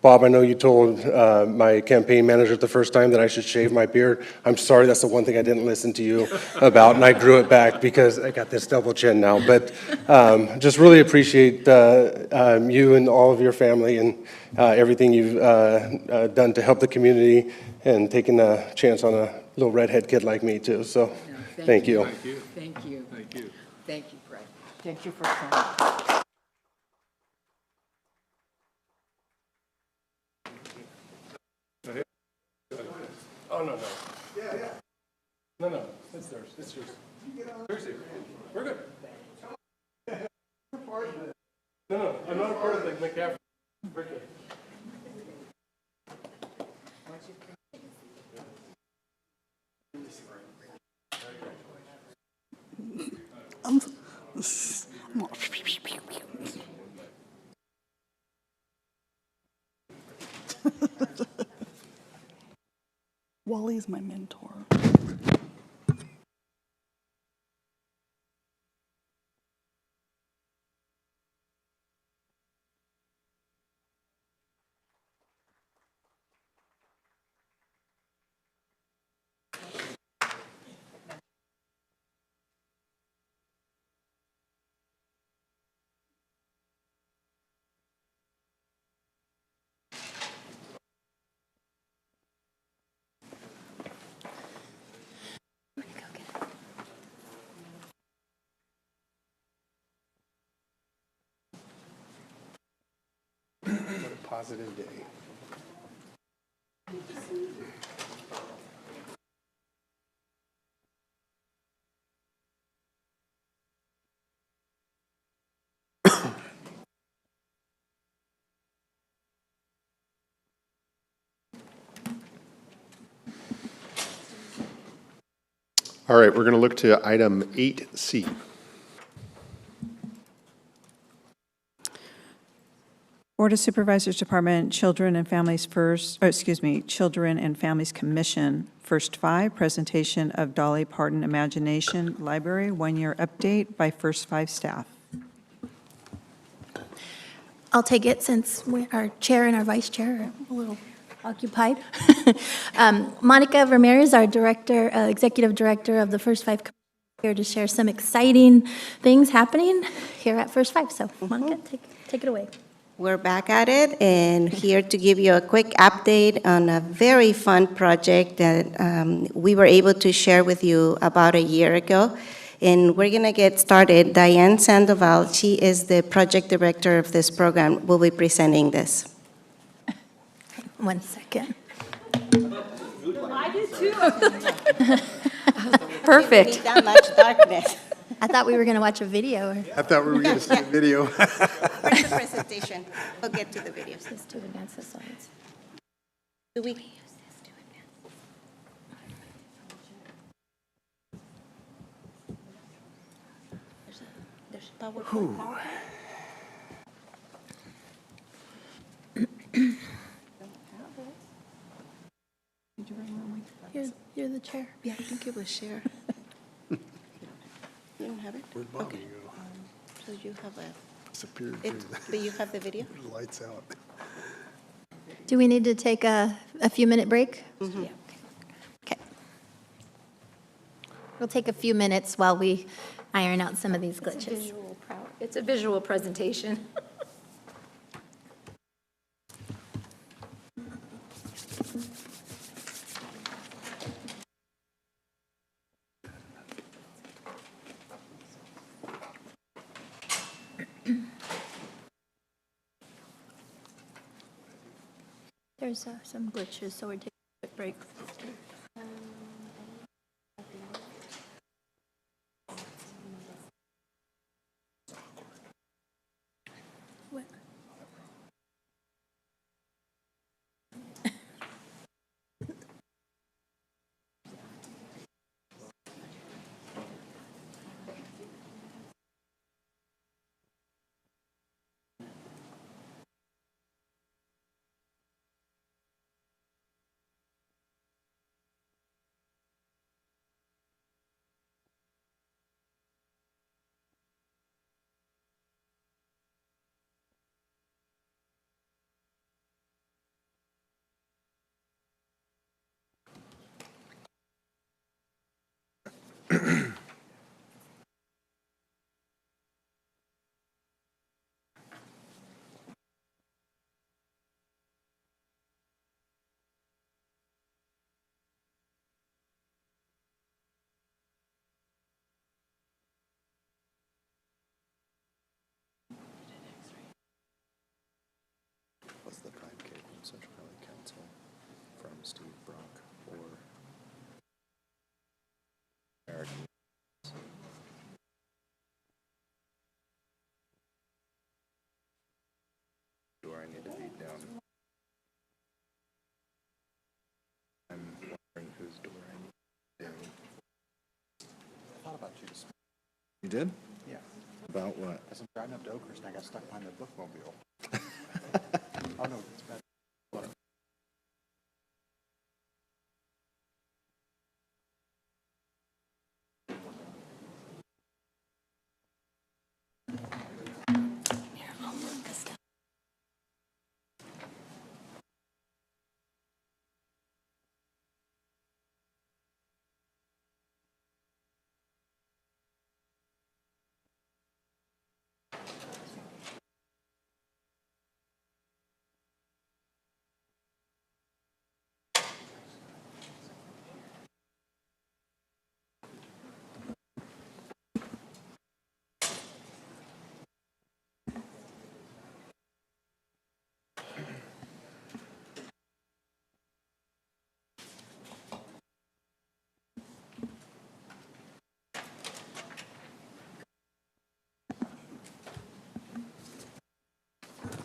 Bob, I know you told my campaign manager the first time that I should shave my beard. I'm sorry, that's the one thing I didn't listen to you about, and I grew it back because I got this double chin now. But just really appreciate you and all of your family and everything you've done to help the community, and taking a chance on a little redhead kid like me too. So thank you. Thank you. Thank you. Thank you, Fred. Thank you for coming. Oh, no. Yeah. No, it's theirs. It's yours. Seriously, we're good. No, I'm not a part of the McCaffrey. We're good. Wally is my mentor. What a positive day. All right, we're going to look to item 8C. Board of Supervisors Department, Children and Families First, Children and Families Commission, First Five, presentation of Dolly Parton Imagination Library, one-year update by First Five staff. I'll take it since our chair and our vice chair are a little occupied. Monica Ramirez, our director, executive director of the First Five, here to share some exciting things happening here at First Five. So Monica, take it away. We're back at it and here to give you a quick update on a very fun project that we were able to share with you about a year ago. And we're going to get started. Diane Sandoval, she is the project director of this program, will be presenting this. 1 second. I do too. Perfect. Need that much darkness. I thought we were going to watch a video. I thought we were going to see a video. Where's the presentation? We'll get to the video. Just to advance the slides. Do we? There's PowerPoint. You're the chair. Yeah, I think it was share. You don't have it? Where'd Bobby Okay. go? So you have Disappeared. but you have the video? Lights out. Do we need to take a few-minute break? Mhm. Okay. We'll take a few minutes while we iron out some of these glitches. It's a visual presentation. There's some glitches, so we're taking a quick break. What? Was the Pride Cave from Central Valley Council from Steve Brock or American? Do I need to be down? I'm wondering whose door I need to do. I thought about you this morning. You did? Yeah. About what? As I'm driving up to Oakhurst and I got stuck behind the bookmobile. Oh, no, it's bad.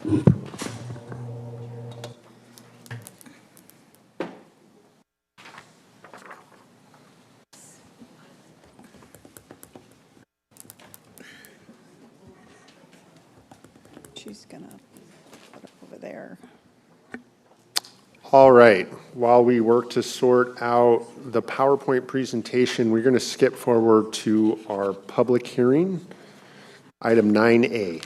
She's going to put it over there. All right, while we work to sort out the PowerPoint presentation, we're going to skip forward to our public hearing, item 9A.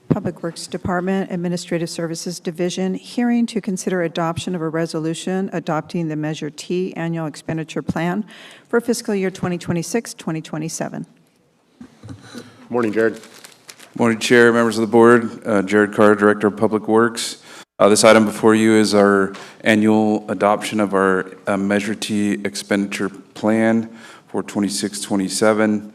Public Works Department, Administrative Services Division, hearing to consider adoption of a resolution adopting the Measure T Annual Expenditure Plan for fiscal year 2026-2027. Morning, Jared. Morning, Chair, members of the board. Jared Carr, Director of Public Works. This item before you is our annual adoption of our Measure T expenditure plan for 26-27.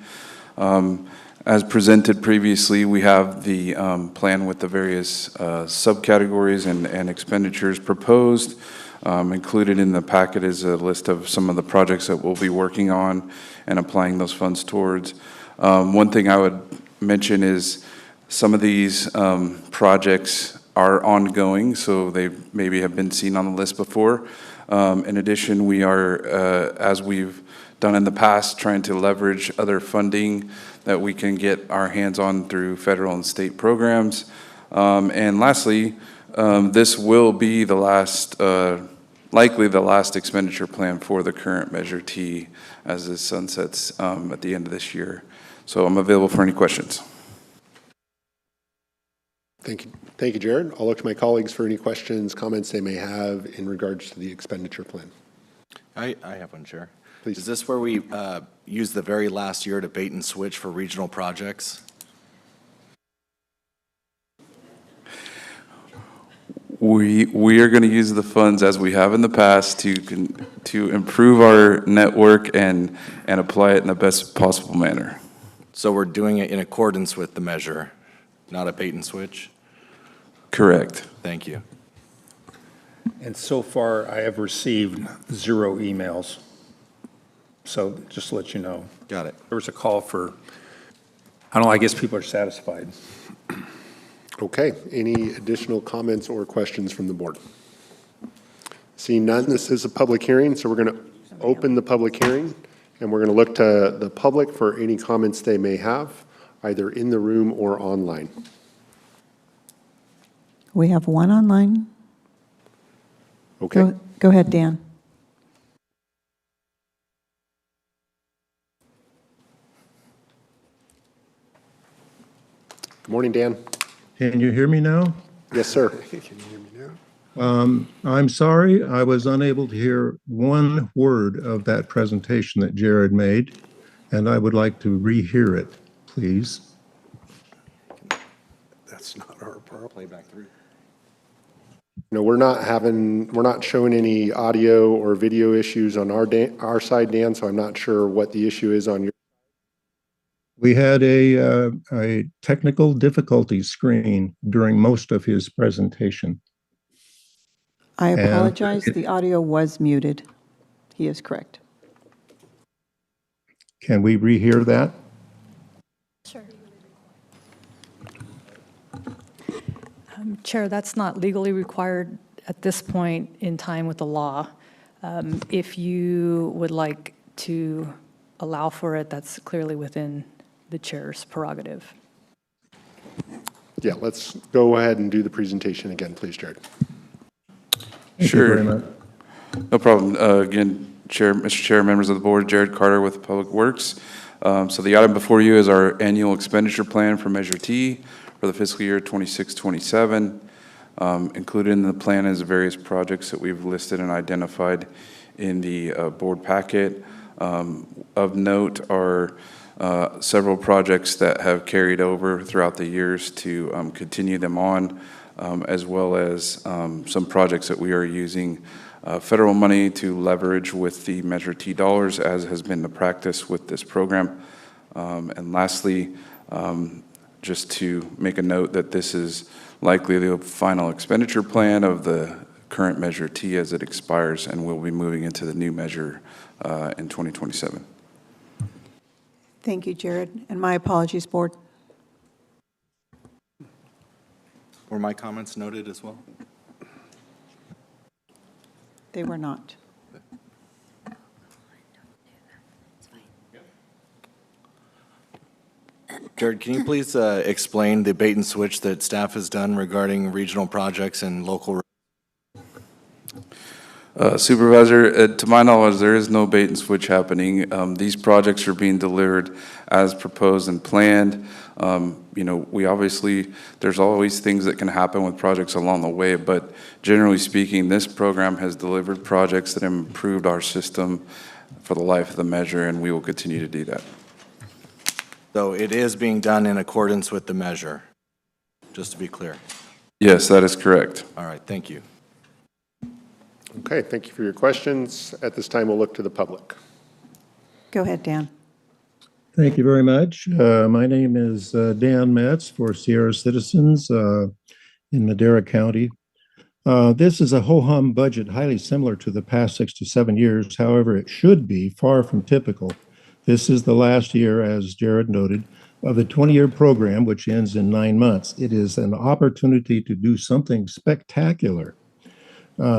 As presented previously, we have the plan with the various subcategories and expenditures proposed. Included in the packet is a list of some of the projects that we'll be working on and applying those funds towards. One thing I would mention is some of these projects are ongoing, so they maybe have been seen on the list before. In addition, we are, as we've done in the past, trying to leverage other funding that we can get our hands on through federal and state programs. And lastly, this will be the last, likely the last expenditure plan for the current Measure T as it sunsets at the end of this year. So I'm available for any questions. Thank you, Jared. I'll look to my colleagues for any questions, comments they may have in regards to the expenditure plan. I have one, Chair. Please. Is this where we use the very last year to bait and switch for regional projects? We are going to use the funds as we have in the past to improve our network and apply it in the best possible manner. So we're doing it in accordance with the measure, not a bait and switch? Correct. Thank you. And so far, I have received 0 emails. So just to let you know. Got it. There was a call for, I don't know, I guess people are satisfied. Okay, any additional comments or questions from the board? Seeing none, this is a public hearing, so we're going to open the public hearing, and we're going to look to the public for any comments they may have, either in the room or online. We have one online. Okay. Go ahead, Dan. Good morning, Dan. Can you hear me now? Yes, sir. Can you hear me now? I'm sorry, I was unable to hear one word of that presentation that Jared made, and I would like to rehear it, please. That's not our problem. Playback through. No, we're not showing any audio or video issues on our side, Dan, so I'm not sure what the issue is on your. We had a technical difficulty screen during most of his presentation. I apologize, the audio was muted. He is correct. Can we rehear that? Sure. Chair, that's not legally required at this point in time with the law. If you would like to allow for it, that's clearly within the chair's prerogative. Yeah, let's go ahead and do the presentation again, please, Jared. Sure. Thank you very much. No problem. Again, Mr. Chair, members of the board, Jared Carter with Public Works. So the item before you is our annual expenditure plan for Measure T for the fiscal year 26-27. Included in the plan is various projects that we've listed and identified in the board packet. Of note are several projects that have carried over throughout the years to continue them on, as well as some projects that we are using federal money to leverage with the Measure T dollars, as has been the practice with this program. And lastly, just to make a note that this is likely the final expenditure plan of the current Measure T as it expires, and we'll be moving into the new measure in 2027. Thank you, Jared, and my apologies, board. Were my comments noted as well? They were not. Jared, can you please explain the bait and switch that staff has done regarding regional projects and local? Supervisor, to my knowledge, there is no bait and switch happening. These projects are being delivered as proposed and planned. You know, we obviously, there's always things that can happen with projects along the way, but generally speaking, this program has delivered projects that have improved our system for the life of the measure, and we will continue to do that. So it is being done in accordance with the measure, just to be clear. Yes, that is correct. All right, thank you. Okay, thank you for your questions. At this time, we'll look to the public. Go ahead, Dan. Thank you very much. My name is Dan Metz for Sierra Citizens in Madera County. This is a ho-hum budget highly similar to the past 6 to 7 years. However, it should be far from typical. This is the last year, as Jared noted, of the 20-year program, which ends in 9 months. It is an opportunity to do something spectacular.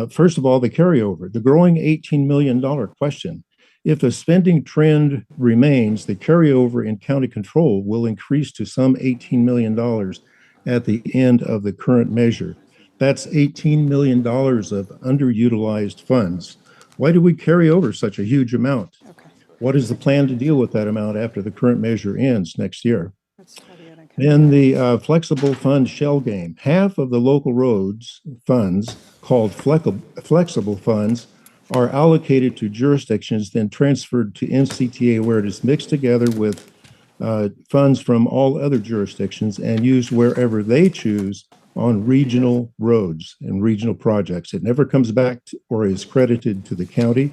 First of all, the carryover, the growing $18 million question. If the spending trend remains, the carryover in county control will increase to some $18 million at the end of the current measure. That's $18 million of underutilized funds. Why do we carry over such a huge amount? What is the plan to deal with that amount after the current measure ends next year? Then the flexible fund shell game. Half of the local roads funds, called flexible funds, are allocated to jurisdictions, then transferred to NCTA, where it is mixed together with funds from all other jurisdictions and used wherever they choose on regional roads and regional projects. It never comes back to, or is credited to the county.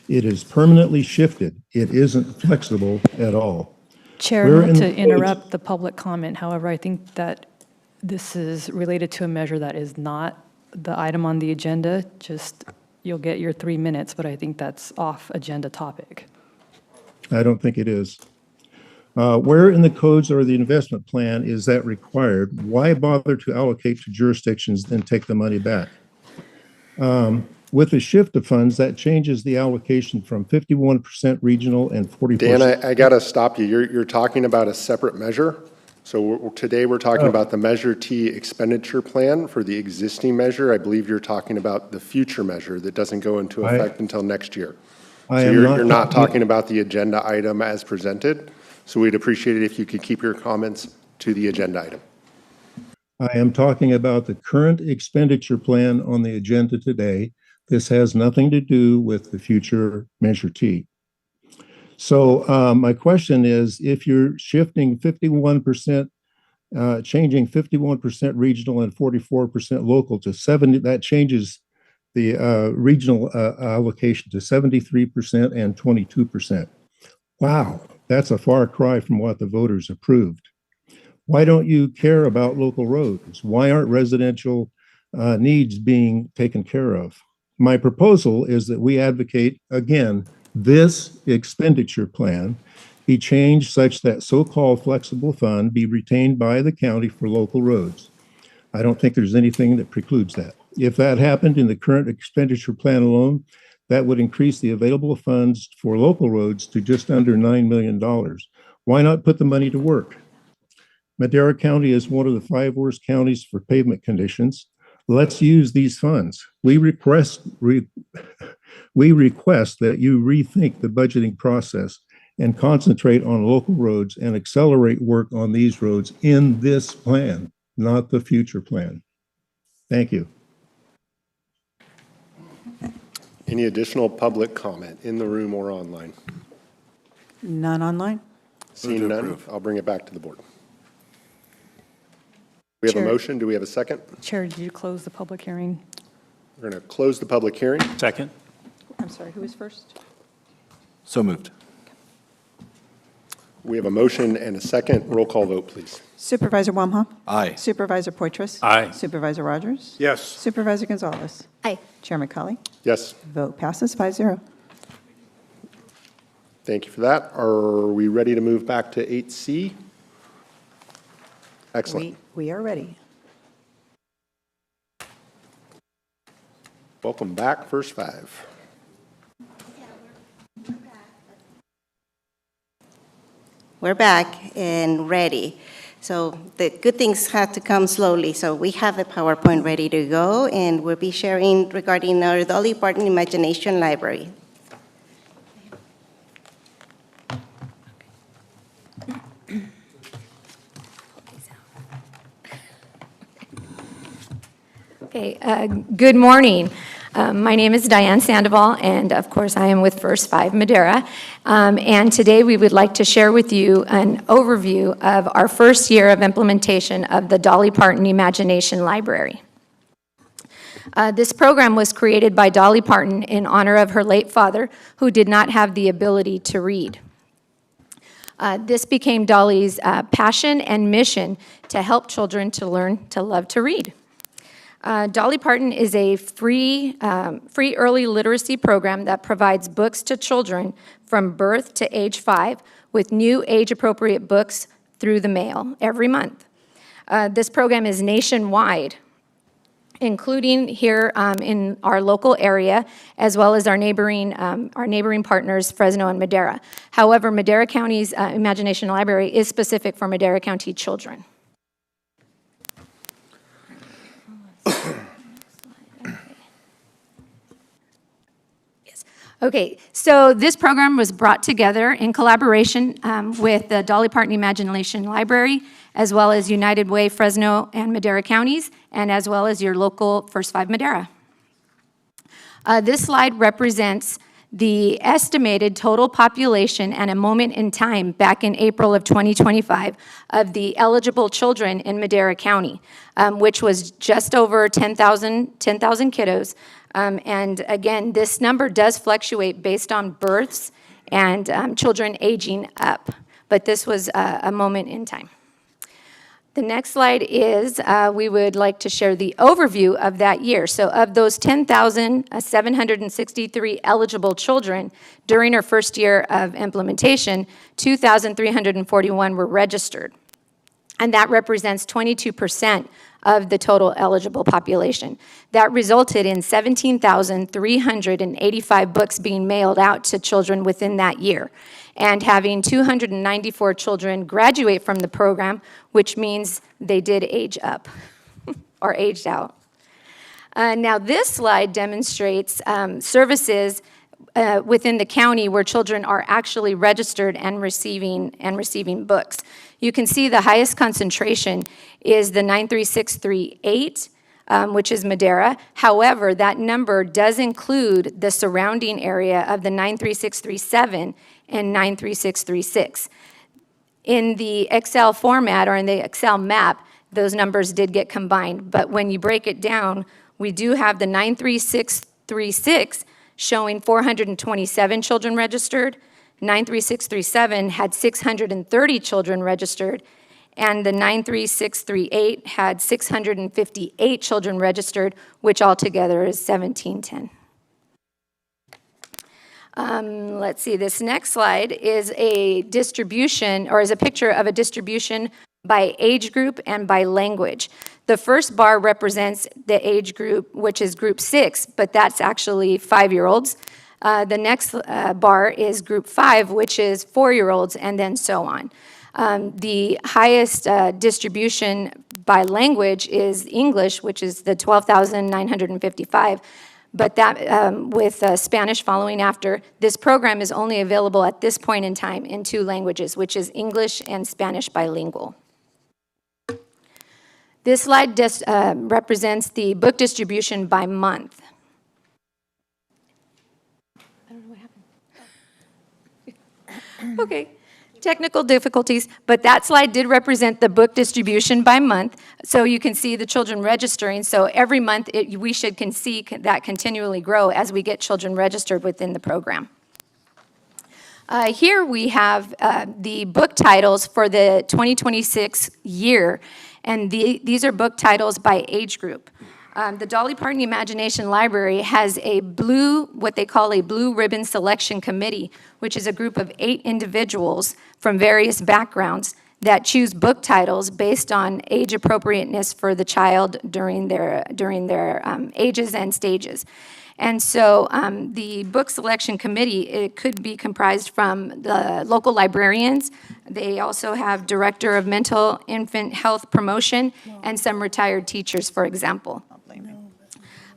It is permanently shifted. It isn't flexible at all. Chair, not to interrupt the public comment, however, I think that this is related to a measure that is not the item on the agenda. Just, you'll get your 3 minutes, but I think that's off agenda topic. I don't think it is. Where in the codes or the investment plan is that required? Why bother to allocate to jurisdictions, then take the money back? With the shift of funds, that changes the allocation from 51% regional and 40%. Dan, I got to stop you. You're talking about a separate measure. So today we're talking about the Measure T expenditure plan for the existing measure. I believe you're talking about the future measure that doesn't go into effect until next year. So you're not talking about the agenda item as presented. So we'd appreciate it if you could keep your comments to the agenda item. I am talking about the current expenditure plan on the agenda today. This has nothing to do with the future Measure T. So my question is, if you're shifting 51%, changing 51% regional and 44% local to 70, that changes the regional allocation to 73% and 22%. Wow, that's a far cry from what the voters approved. Why don't you care about local roads? Why aren't residential needs being taken care of? My proposal is that we advocate, again, this expenditure plan be changed such that so-called flexible fund be retained by the county for local roads. I don't think there's anything that precludes that. If that happened in the current expenditure plan alone, that would increase the available funds for local roads to just under $9 million. Why not put the money to work? Madera County is one of the 5 worst counties for pavement conditions. Let's use these funds. We request that you rethink the budgeting process and concentrate on local roads and accelerate work on these roads in this plan, not the future plan. Thank you. Any additional public comment in the room or online? None online? Seeing none, I'll bring it back to the board. We have a motion. Do we have a second? Chair, did you close the public hearing? We're going to close the public hearing. Second. I'm sorry, who was first? So moved. We have a motion and a second. Roll call vote, please. Supervisor Wamha? Aye. Supervisor Poitras? Aye. Supervisor Rogers? Yes. Supervisor Gonzalez? Aye. Chairman Colley? Yes. Vote passes 5-0. Thank you for that. Are we ready to move back to 8C? Excellent. We are ready. Welcome back, First Five. We're back and ready. So the good things had to come slowly. So we have the PowerPoint ready to go, and we'll be sharing regarding our Dolly Parton Imagination Library. Okay, good morning. My name is Diane Sandoval, and of course, I am with First Five Madera. And today we would like to share with you an overview of our first year of implementation of the Dolly Parton Imagination Library. This program was created by Dolly Parton in honor of her late father, who did not have the ability to read. This became Dolly's passion and mission to help children to learn to love to read. Dolly Parton is a free early literacy program that provides books to children from birth to age 5 with new age-appropriate books through the mail every month. This program is nationwide, including here in our local area, as well as our neighboring partners, Fresno and Madera. However, Madera County's Imagination Library is specific for Madera County children. Okay, so this program was brought together in collaboration with the Dolly Parton Imagination Library, as well as United Way, Fresno, and Madera counties, and as well as your local First Five Madera. This slide represents the estimated total population and a moment in time back in April of 2025 of the eligible children in Madera County, which was just over 10,000 kiddos. And again, this number does fluctuate based on births and children aging up, but this was a moment in time. The next slide is we would like to share the overview of that year. So of those 10,763 eligible children during our first year of implementation, 2,341 were registered. And that represents 22% of the total eligible population. That resulted in 17,385 books being mailed out to children within that year, and having 294 children graduate from the program, which means they did age up or aged out. Now this slide demonstrates services within the county where children are actually registered and receiving books. You can see the highest concentration is the 93638, which is Madera. However, that number does include the surrounding area of the 93637 and 93636. In the Excel format or in the Excel map, those numbers did get combined. But when you break it down, we do have the 93636 showing 427 children registered. 93637 had 630 children registered, and the 93638 had 658 children registered, which altogether is 1710. Let's see, this next slide is a distribution, or is a picture of a distribution by age group and by language. The first bar represents the age group, which is group 6, but that's actually 5-year-olds. The next bar is group 5, which is 4-year-olds, and then so on. The highest distribution by language is English, which is the 12,955. But that, with Spanish following after, this program is only available at this point in time in 2 languages, which is English and Spanish bilingual. This slide represents the book distribution by month. I don't know what happened. Okay, technical difficulties, but that slide did represent the book distribution by month, so you can see the children registering. So every month we should see that continually grow as we get children registered within the program. Here we have the book titles for the 2026 year, and these are book titles by age group. The Dolly Parton Imagination Library has what they call a blue ribbon selection committee, which is a group of 8 individuals from various backgrounds that choose book titles based on age appropriateness for the child during their ages and stages. And so the book selection committee, it could be comprised from the local librarians. They also have director of mental infant health promotion and some retired teachers, for example.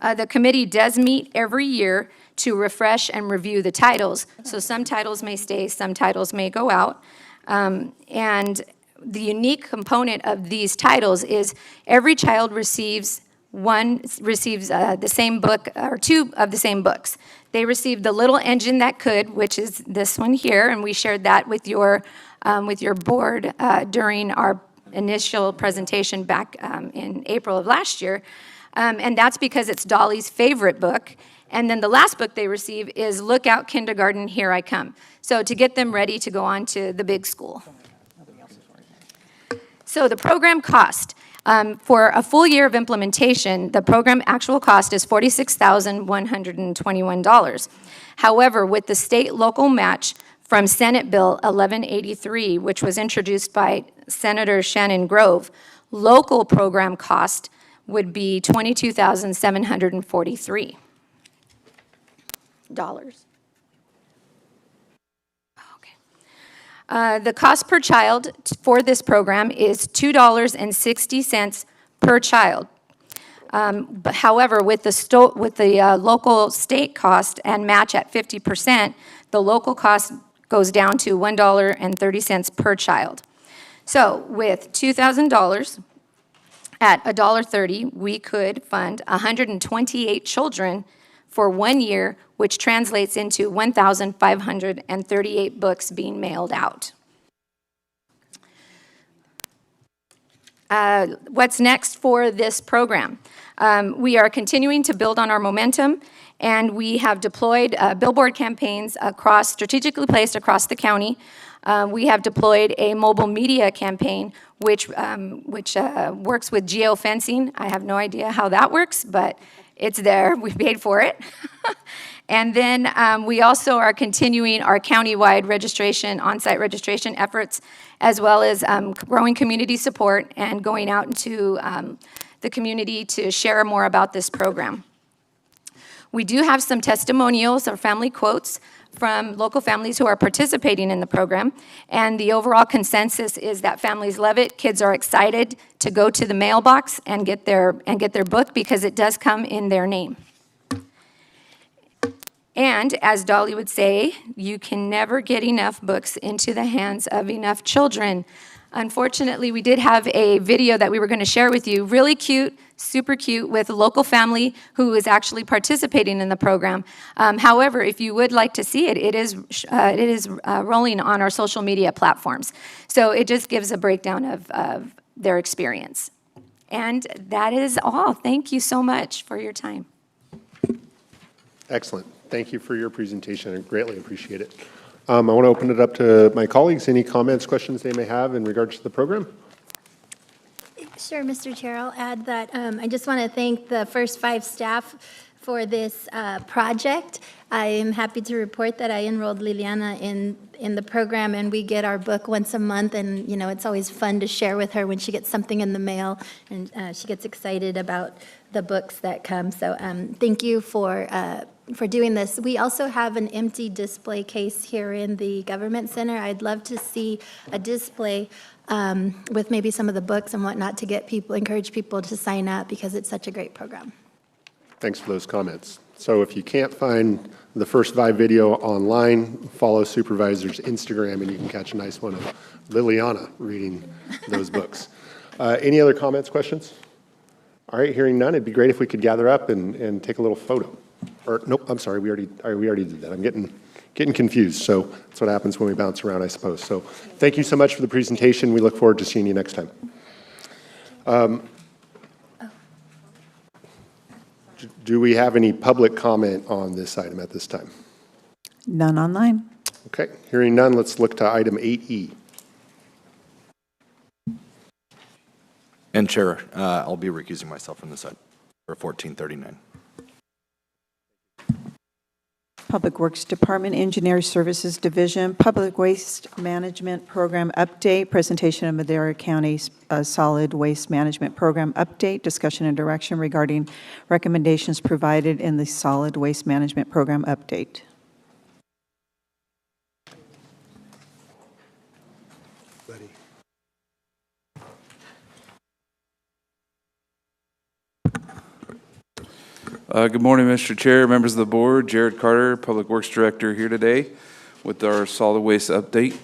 The committee does meet every year to refresh and review the titles. So some titles may stay, some titles may go out. And the unique component of these titles is every child receives the same book or two of the same books. They received The Little Engine That Could, which is this one here, and we shared that with your board during our initial presentation back in April of last year. And that's because it's Dolly's favorite book. And then the last book they receive is Look Out Kindergarten, Here I Come. So to get them ready to go on to the big school. So the program cost. For a full year of implementation, the program actual cost is $46,121. However, with the state-local match from Senate Bill 1183, which was introduced by Senator Shannon Grove, local program cost would be $22,743. The cost per child for this program is $2.60 per child. But however, with the local state cost and match at 50%, the local cost goes down to $1.30 per child. So with $2,000 at $1.30, we could fund 128 children for 1 year, which translates into 1,538 books being mailed out. What's next for this program? We are continuing to build on our momentum, and we have deployed billboard campaigns strategically placed across the county. We have deployed a mobile media campaign, which works with geofencing. I have no idea how that works, but it's there. We paid for it. And then we also are continuing our countywide registration, on-site registration efforts, as well as growing community support and going out into the community to share more about this program. We do have some testimonials or family quotes from local families who are participating in the program, and the overall consensus is that families love it. Kids are excited to go to the mailbox and get their book because it does come in their name. And as Dolly would say, you can never get enough books into the hands of enough children. Unfortunately, we did have a video that we were going to share with you, really cute, super cute, with a local family who is actually participating in the program. However, if you would like to see it, it is rolling on our social media platforms. So it just gives a breakdown of their experience. And that is all. Thank you so much for your time. Excellent. Thank you for your presentation. I greatly appreciate it. I want to open it up to my colleagues. Any comments, questions they may have in regards to the program? Sure, Mr. Chair, I'll add that I just want to thank the first 5 staff for this project. I am happy to report that I enrolled Liliana in the program, and we get our book once a month, and you know it's always fun to share with her when she gets something in the mail, and she gets excited about the books that come. So thank you for doing this. We also have an empty display case here in the Government Center. I'd love to see a display with maybe some of the books and whatnot to encourage people to sign up because it's such a great program. Thanks for those comments. So if you can't find the first 5 video online, follow Supervisors' Instagram and you can catch a nice one of Liliana reading those books. Any other comments, questions? All right, hearing none, it'd be great if we could gather up and take a little photo. Or, nope, I'm sorry, we already did that. I'm getting confused. So that's what happens when we bounce around, I suppose. So thank you so much for the presentation. We look forward to seeing you next time. Do we have any public comment on this item at this time? None online. Okay, hearing none, let's look to item 8E. And Chair, I'll be recusing myself from this item for 1439. Public Works Department, Engineer Services Division, Public Waste Management Program Update, presentation of Madera County's Solid Waste Management Program Update, discussion and direction regarding recommendations provided in the Solid Waste Management Program Update. Buddy. Good morning, Mr. Chair, members of the board. Jared Carter, Public Works Director, here today with our solid waste update.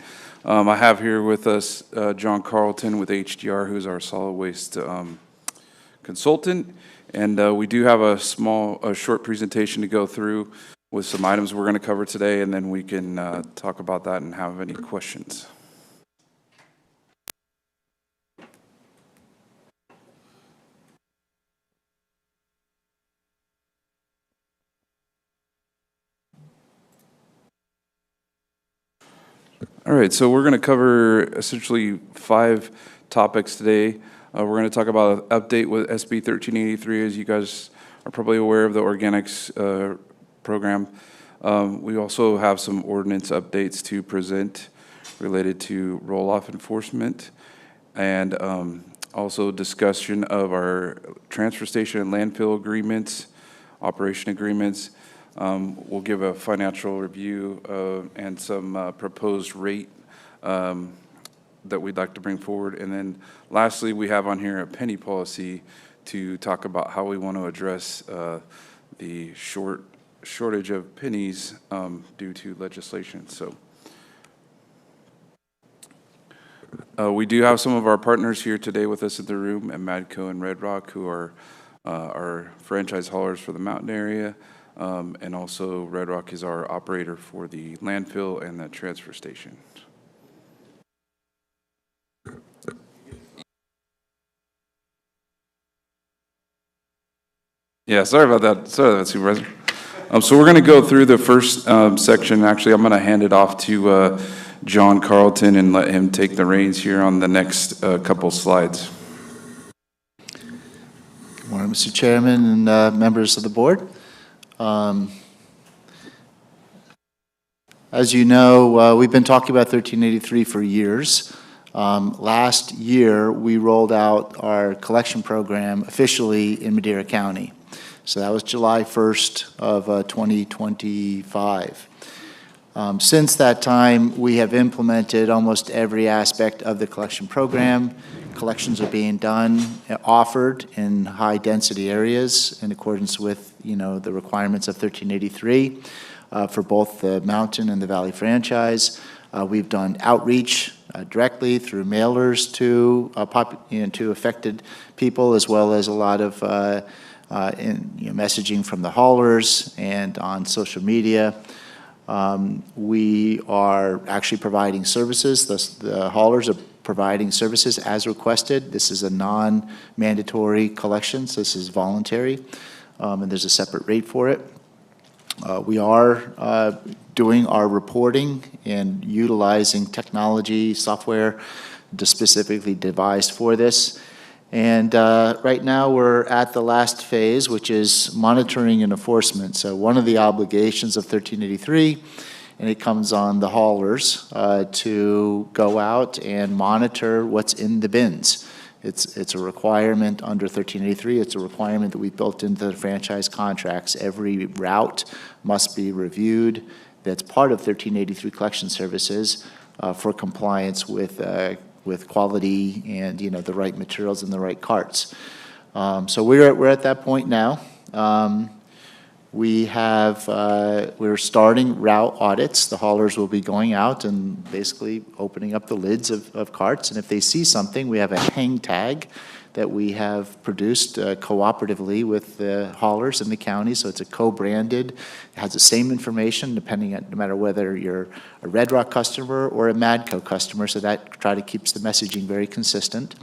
I have here with us John Carlton with HDR, who's our solid waste consultant. And we do have a short presentation to go through with some items we're going to cover today, and then we can talk about that and have any questions. All right, so we're going to cover essentially 5 topics today. We're going to talk about an update with SB 1383. As you guys are probably aware of the organics program. We also have some ordinance updates to present related to roll-off enforcement, and also discussion of our transfer station and landfill agreements, operation agreements. We'll give a financial review and some proposed rate that we'd like to bring forward. And then lastly, we have on here a penny policy to talk about how we want to address the shortage of pennies due to legislation. So we do have some of our partners here today with us in the room at Madco and Red Rock, who are our franchise haulers for the mountain area. And also Red Rock is our operator for the landfill and the transfer station. Yeah, sorry about that. Sorry about that, Supervisor. So we're going to go through the first section. Actually, I'm going to hand it off to John Carlton and let him take the reins here on the next couple slides. Good morning, Mr. Chairman and members of the board. As you know, we've been talking about 1383 for years. Last year, we rolled out our collection program officially in Madera County. So that was July 1st of 2025. Since that time, we have implemented almost every aspect of the collection program. Collections are being offered in high-density areas in accordance with, the requirements of 1383 for both the mountain and the valley franchise. We've done outreach directly through mailers to affected people, as well as a lot of messaging from the haulers and on social media. We are actually providing services. The haulers are providing services as requested. This is a non-mandatory collection, so this is voluntary, and there's a separate rate for it. We are doing our reporting and utilizing technology, software specifically devised for this. And right now we're at the last phase, which is monitoring and enforcement. So one of the obligations of 1383, and it comes on the haulers to go out and monitor what's in the bins. It's a requirement under 1383. It's a requirement that we built into the franchise contracts. Every route must be reviewed. That's part of 1383 collection services for compliance with quality and the right materials and the right carts. So we're at that point now. We're starting route audits. The haulers will be going out and basically opening up the lids of carts, and if they see something, we have a hang tag that we have produced cooperatively with the haulers in the county. So it's a co-branded, it has the same information depending on, no matter whether you're a Red Rock customer or a Madco customer, so that keeps the messaging very consistent.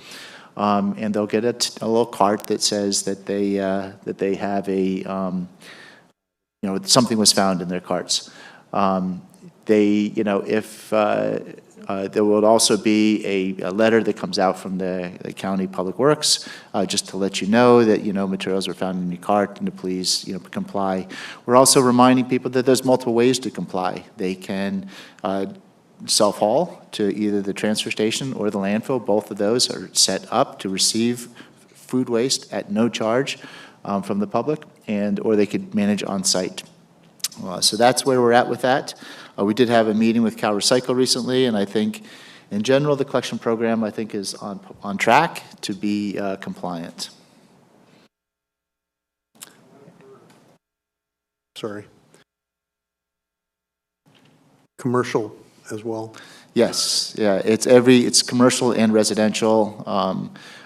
And they'll get a little cart that says that they have a, something was found in their carts. If There will also be a letter that comes out from the County Public Works, just to let you know that, materials are found in your cart and to please, comply. We're also reminding people that there's multiple ways to comply. They can self-haul to either the transfer station or the landfill. Both of those are set up to receive food waste at no charge from the public, or they could manage on-site. So that's where we're at with that. We did have a meeting with Cal Recycle recently, and I think, in general, the collection program, I think, is on track to be compliant. Sorry. Commercial as well? Yes, yeah, it's commercial and residential.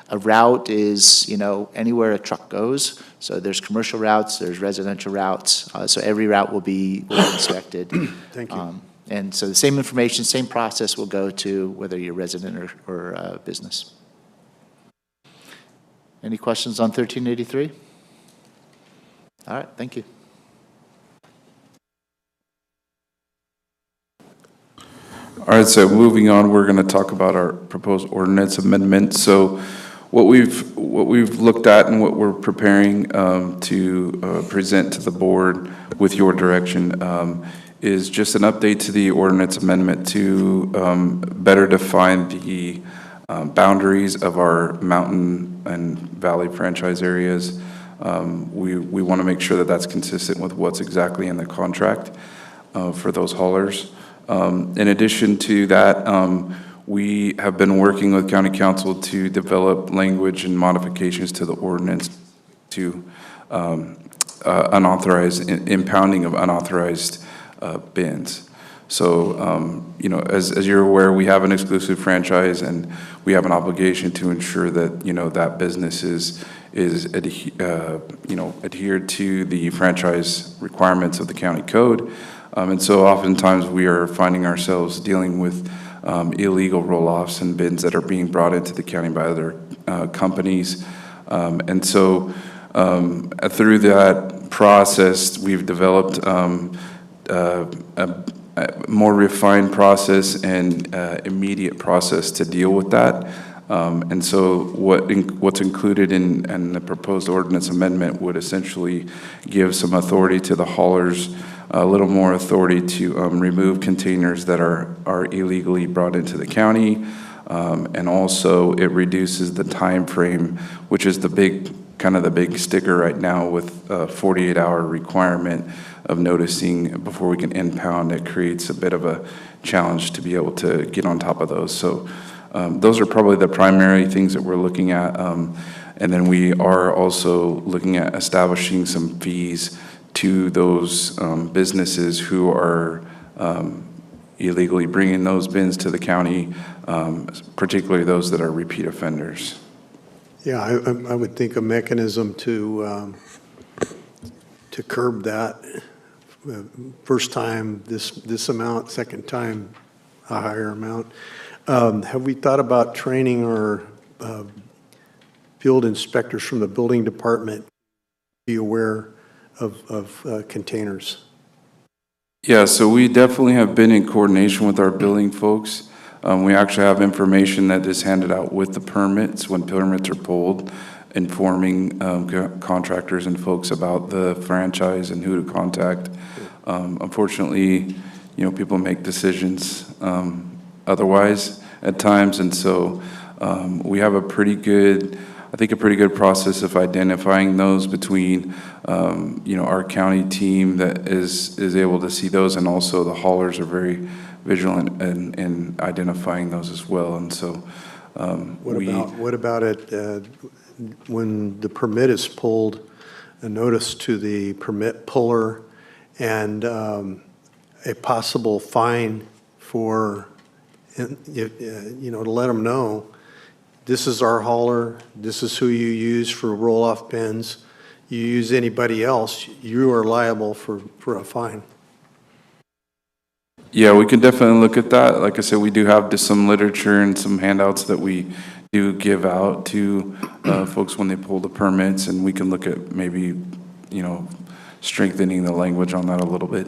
A route is, anywhere a truck goes. So there's commercial routes, there's residential routes. So every route will be inspected. Thank you. And so the same information, same process will go to whether you're resident or business. Any questions on 1383? All right, thank you. All right, so moving on, we're going to talk about our proposed ordinance amendment. So what we've looked at and what we're preparing to present to the board with your direction is just an update to the ordinance amendment to better define the boundaries of our mountain and valley franchise areas. We want to make sure that that's consistent with what's exactly in the contract for those haulers. In addition to that, we have been working with County Council to develop language and modifications to the ordinance to unauthorized impounding of unauthorized bins. So, as you're aware, we have an exclusive franchise, and we have an obligation to ensure that that business is adhered to the franchise requirements of the county code. And so oftentimes we are finding ourselves dealing with illegal roll-offs and bins that are being brought into the county by other companies. And so through that process, we've developed a more refined process and immediate process to deal with that. And so what's included in the proposed ordinance amendment would essentially give some authority to the haulers, a little more authority to remove containers that are illegally brought into the county. And also it reduces the time frame, which is the big sticker right now with a 48-hour requirement of noticing before we can impound. It creates a bit of a challenge to be able to get on top of those. So those are probably the primary things that we're looking at. And then we are also looking at establishing some fees to those businesses who are illegally bringing those bins to the county, particularly those that are repeat offenders. Yeah, I would think a mechanism to curb that. First time, this amount, second time, a higher amount. Have we thought about training our field inspectors from the building department to be aware of containers? Yeah, so we definitely have been in coordination with our building folks. We actually have information that is handed out with the permits when permits are pulled, informing contractors and folks about the franchise and who to contact. Unfortunately, people make decisions otherwise at times, and so we have a pretty good process of identifying those between our county team that is able to see those, and also the haulers are very vigilant in identifying those as well. And so what about it when the permit is pulled, a notice to the permit puller and a possible fine for to let them know, this is our hauler, this is who you use for roll-off bins. You use anybody else, you are liable for a fine. Yeah, we can definitely look at that. Like I said, we do have some literature and some handouts that we do give out to folks when they pull the permits, and we can look at maybe, strengthening the language on that a little bit.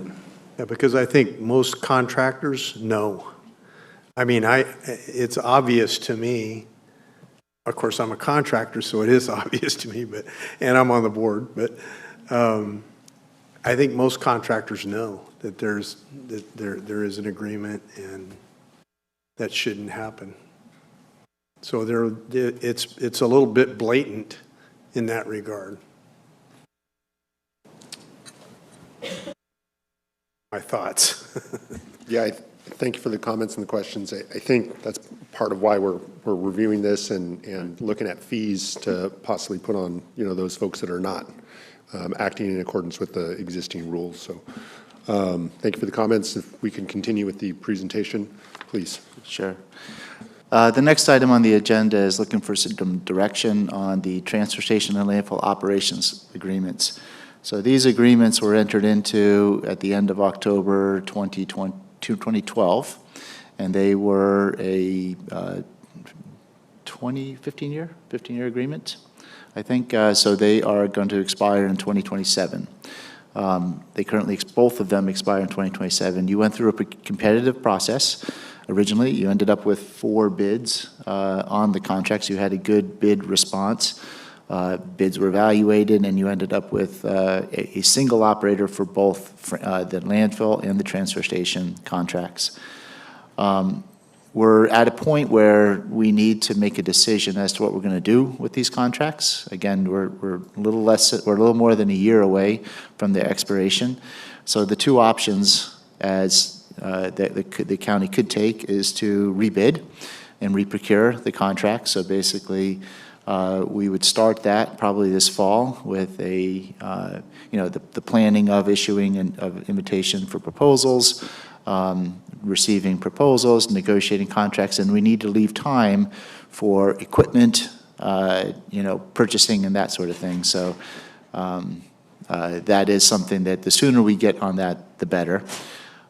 Yeah, because I think most contractors know. I mean, it's obvious to me, of course, I'm a contractor, so it is obvious to me, and I'm on the board, but I think most contractors know that there is an agreement and that shouldn't happen. So it's a little bit blatant in that regard. My thoughts. Yeah, thank you for the comments and the questions. I think that's part of why we're reviewing this and looking at fees to possibly put on, those folks that are not acting in accordance with the existing rules. So thank you for the comments. If we can continue with the presentation, please. Sure. The next item on the agenda is looking for some direction on the transfer station and landfill operations agreements. So these agreements were entered into at the end of October 2012, and they were a 15-year agreement, I think. So they are going to expire in 2027. They currently, both of them expire in 2027. You went through a competitive process. Originally, you ended up with 4 bids on the contracts. You had a good bid response. Bids were evaluated, and you ended up with a single operator for both the landfill and the transfer station contracts. We're at a point where we need to make a decision as to what we're going to do with these contracts. Again, we're a little more than a year away from the expiration. So the 2 options that the county could take is to rebid and reprocure the contract. So basically, we would start that probably this fall with the planning of issuing of invitation for proposals, receiving proposals, negotiating contracts, and we need to leave time for equipment, purchasing and that sort of thing. So that is something that the sooner we get on that, the better.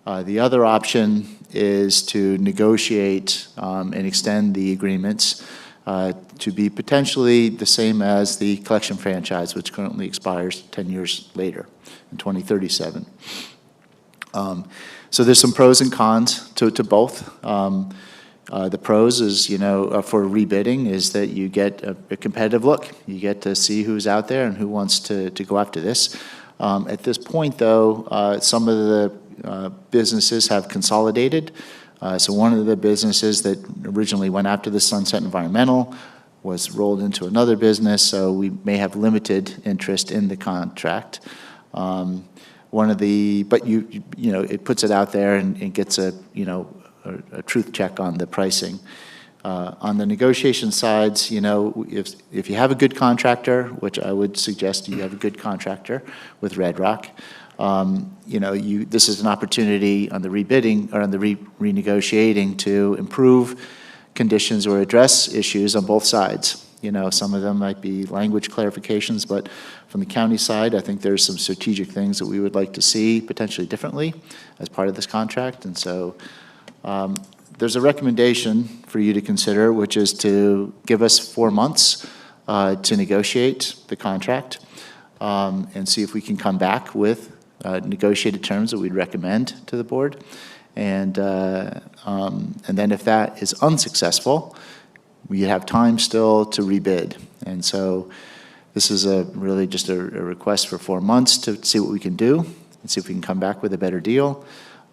The other option is to negotiate and extend the agreements to be potentially the same as the collection franchise, which currently expires 10 years later in 2037. So there's some pros and cons to both. The pros is, for rebidding is that you get a competitive look. You get to see who's out there and who wants to go after this. At this point, though, some of the businesses have consolidated. So one of the businesses that originally went after the Sunset Environmental was rolled into another business, so we may have limited interest in the contract. But it puts it out there and gets a truth check on the pricing. On the negotiation sides, if you have a good contractor, which I would suggest you have a good contractor with Red Rock, this is an opportunity on the rebidding or on the renegotiating to improve conditions or address issues on both sides. Some of them might be language clarifications, but from the county side, I think there's some strategic things that we would like to see potentially differently as part of this contract. And so there's a recommendation for you to consider, which is to give us 4 months to negotiate the contract and see if we can come back with negotiated terms that we'd recommend to the board. And then if that is unsuccessful, we have time still to rebid. And so this is really just a request for 4 months to see what we can do and see if we can come back with a better deal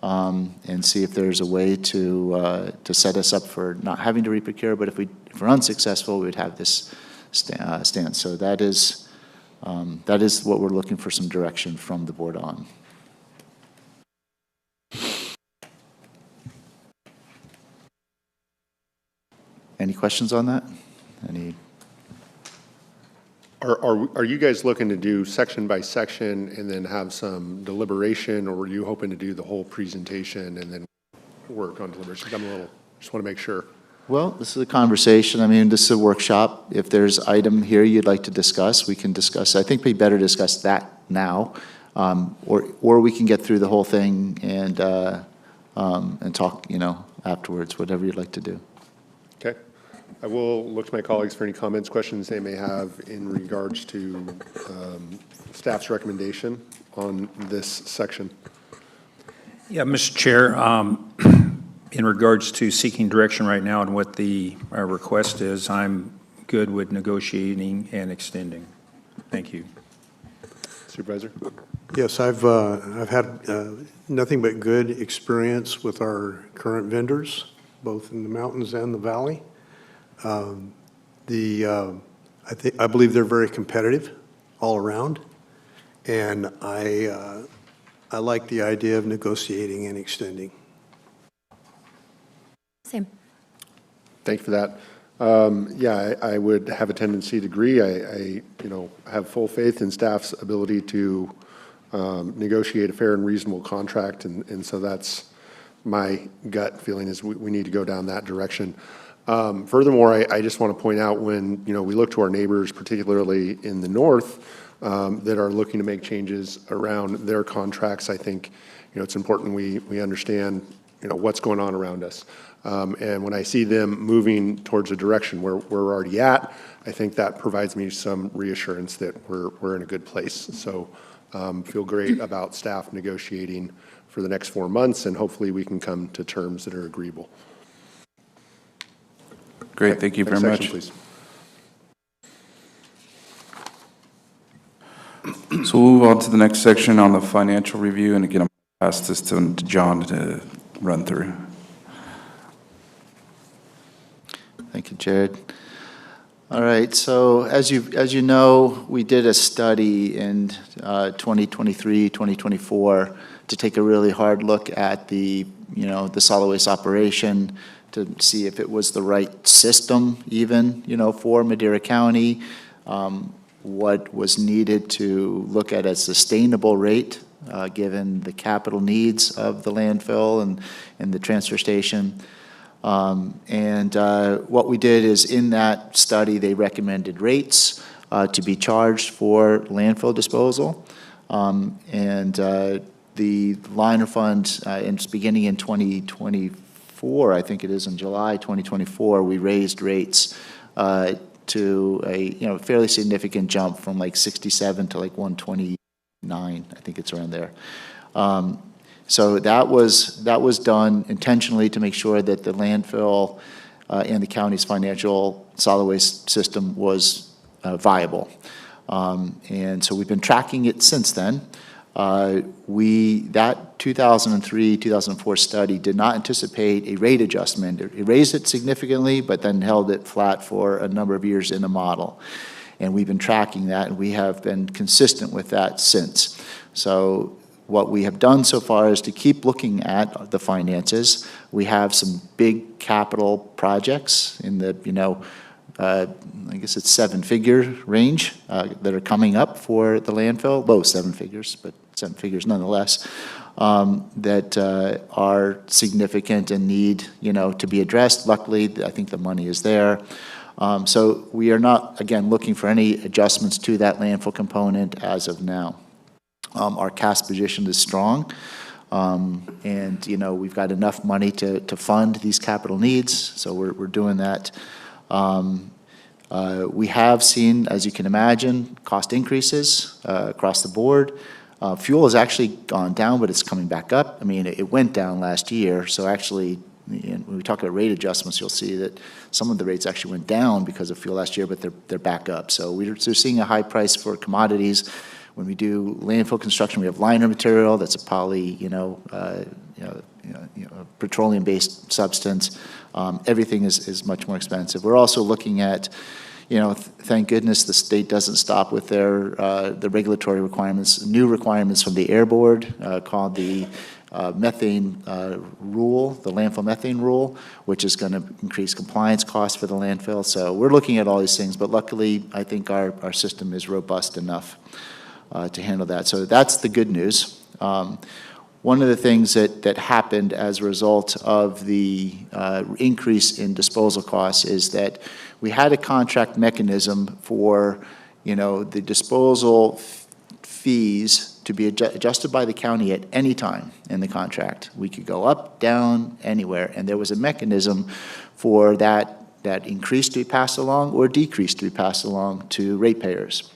and see if there's a way to set us up for not having to reprocure. But if we're unsuccessful, we would have this stance. So that is what we're looking for some direction from the board on. Any questions on that? Are you guys looking to do section by section and then have some deliberation, or were you hoping to do the whole presentation and then work on deliberation? Just want to make sure. Well, this is a conversation. I mean, this is a workshop. If there's item here you'd like to discuss, we can discuss. I think we better discuss that now, or we can get through the whole thing and talk, afterwards. Whatever you'd like to do. Okay. I will look to my colleagues for any comments, questions they may have in regards to staff's recommendation on this section. Yeah, Mr. Chair, In regards to seeking direction right now and what the request is, I'm good with negotiating and extending. Thank you. Supervisor? Yes, I've had nothing but good experience with our current vendors, both in the mountains and the valley. I believe they're very competitive all around, and I like the idea of negotiating and extending. Same. Thank you for that. Yeah, I would have a tendency to agree. I have full faith in staff's ability to negotiate a fair and reasonable contract, and so that's my gut feeling is we need to go down that direction. Furthermore, I just want to point out when we look to our neighbors, particularly in the north, that are looking to make changes around their contracts. I think it's important we understand what's going on around us. And when I see them moving towards a direction where we're already at, I think that provides me some reassurance that we're in a good place. So feel great about staff negotiating for the next 4 months, and hopefully we can come to terms that are agreeable. Great, thank you very Next much. section, So we'll move on to the next section on the financial review, and again, I'm going to pass this to John to run through. Thank you, Jared. All right, so as you know, we did a study in 2023, 2024 to take a really hard look at the solid waste operation to see if it was the right system even, for Madera County, what was needed to look at a sustainable rate given the capital needs of the landfill and the transfer station. What we did is in that study, they recommended rates to be charged for landfill disposal. The liner fund, beginning in 2024, I think it is in July 2024, we raised rates to a fairly significant jump from like 67 to like 129, I think it's around there. So that was done intentionally to make sure that the landfill and the county's financial solid waste system was viable. And so we've been tracking it since then. That 2003, 2004 study did not anticipate a rate adjustment. It raised it significantly, but then held it flat for a number of years in the model. And we've been tracking that, and we have been consistent with that since. So what we have done so far is to keep looking at the finances. We have some big capital projects in the, I guess it's 7-figure range that are coming up for the landfill, low 7 figures, but 7 figures nonetheless, that are significant and need, to be addressed. Luckily, I think the money is there. So we are not, again, looking for any adjustments to that landfill component as of now. Our cash position is strong, and we've got enough money to fund these capital needs, so we're doing that. We have seen, as you can imagine, cost increases across the board. Fuel has actually gone down, but it's coming back up. I mean, it went down last year, so actually, when we talk about rate adjustments, you'll see that some of the rates actually went down because of fuel last year, but they're back up. So we're seeing a high price for commodities. When we do landfill construction, we have liner material that's a petroleum-based substance. Everything is much more expensive. We're also looking at, thank goodness the state doesn't stop with the regulatory requirements, new requirements from the Air Board called the methane rule, the landfill methane rule, which is going to increase compliance costs for the landfill. So we're looking at all these things, but luckily I think our system is robust enough to handle that. So that's the good news. One of the things that happened as a result of the increase in disposal costs is that we had a contract mechanism for, the disposal fees to be adjusted by the county at any time in the contract. We could go up, down, anywhere, and there was a mechanism for that increase to be passed along or decrease to be passed along to ratepayers.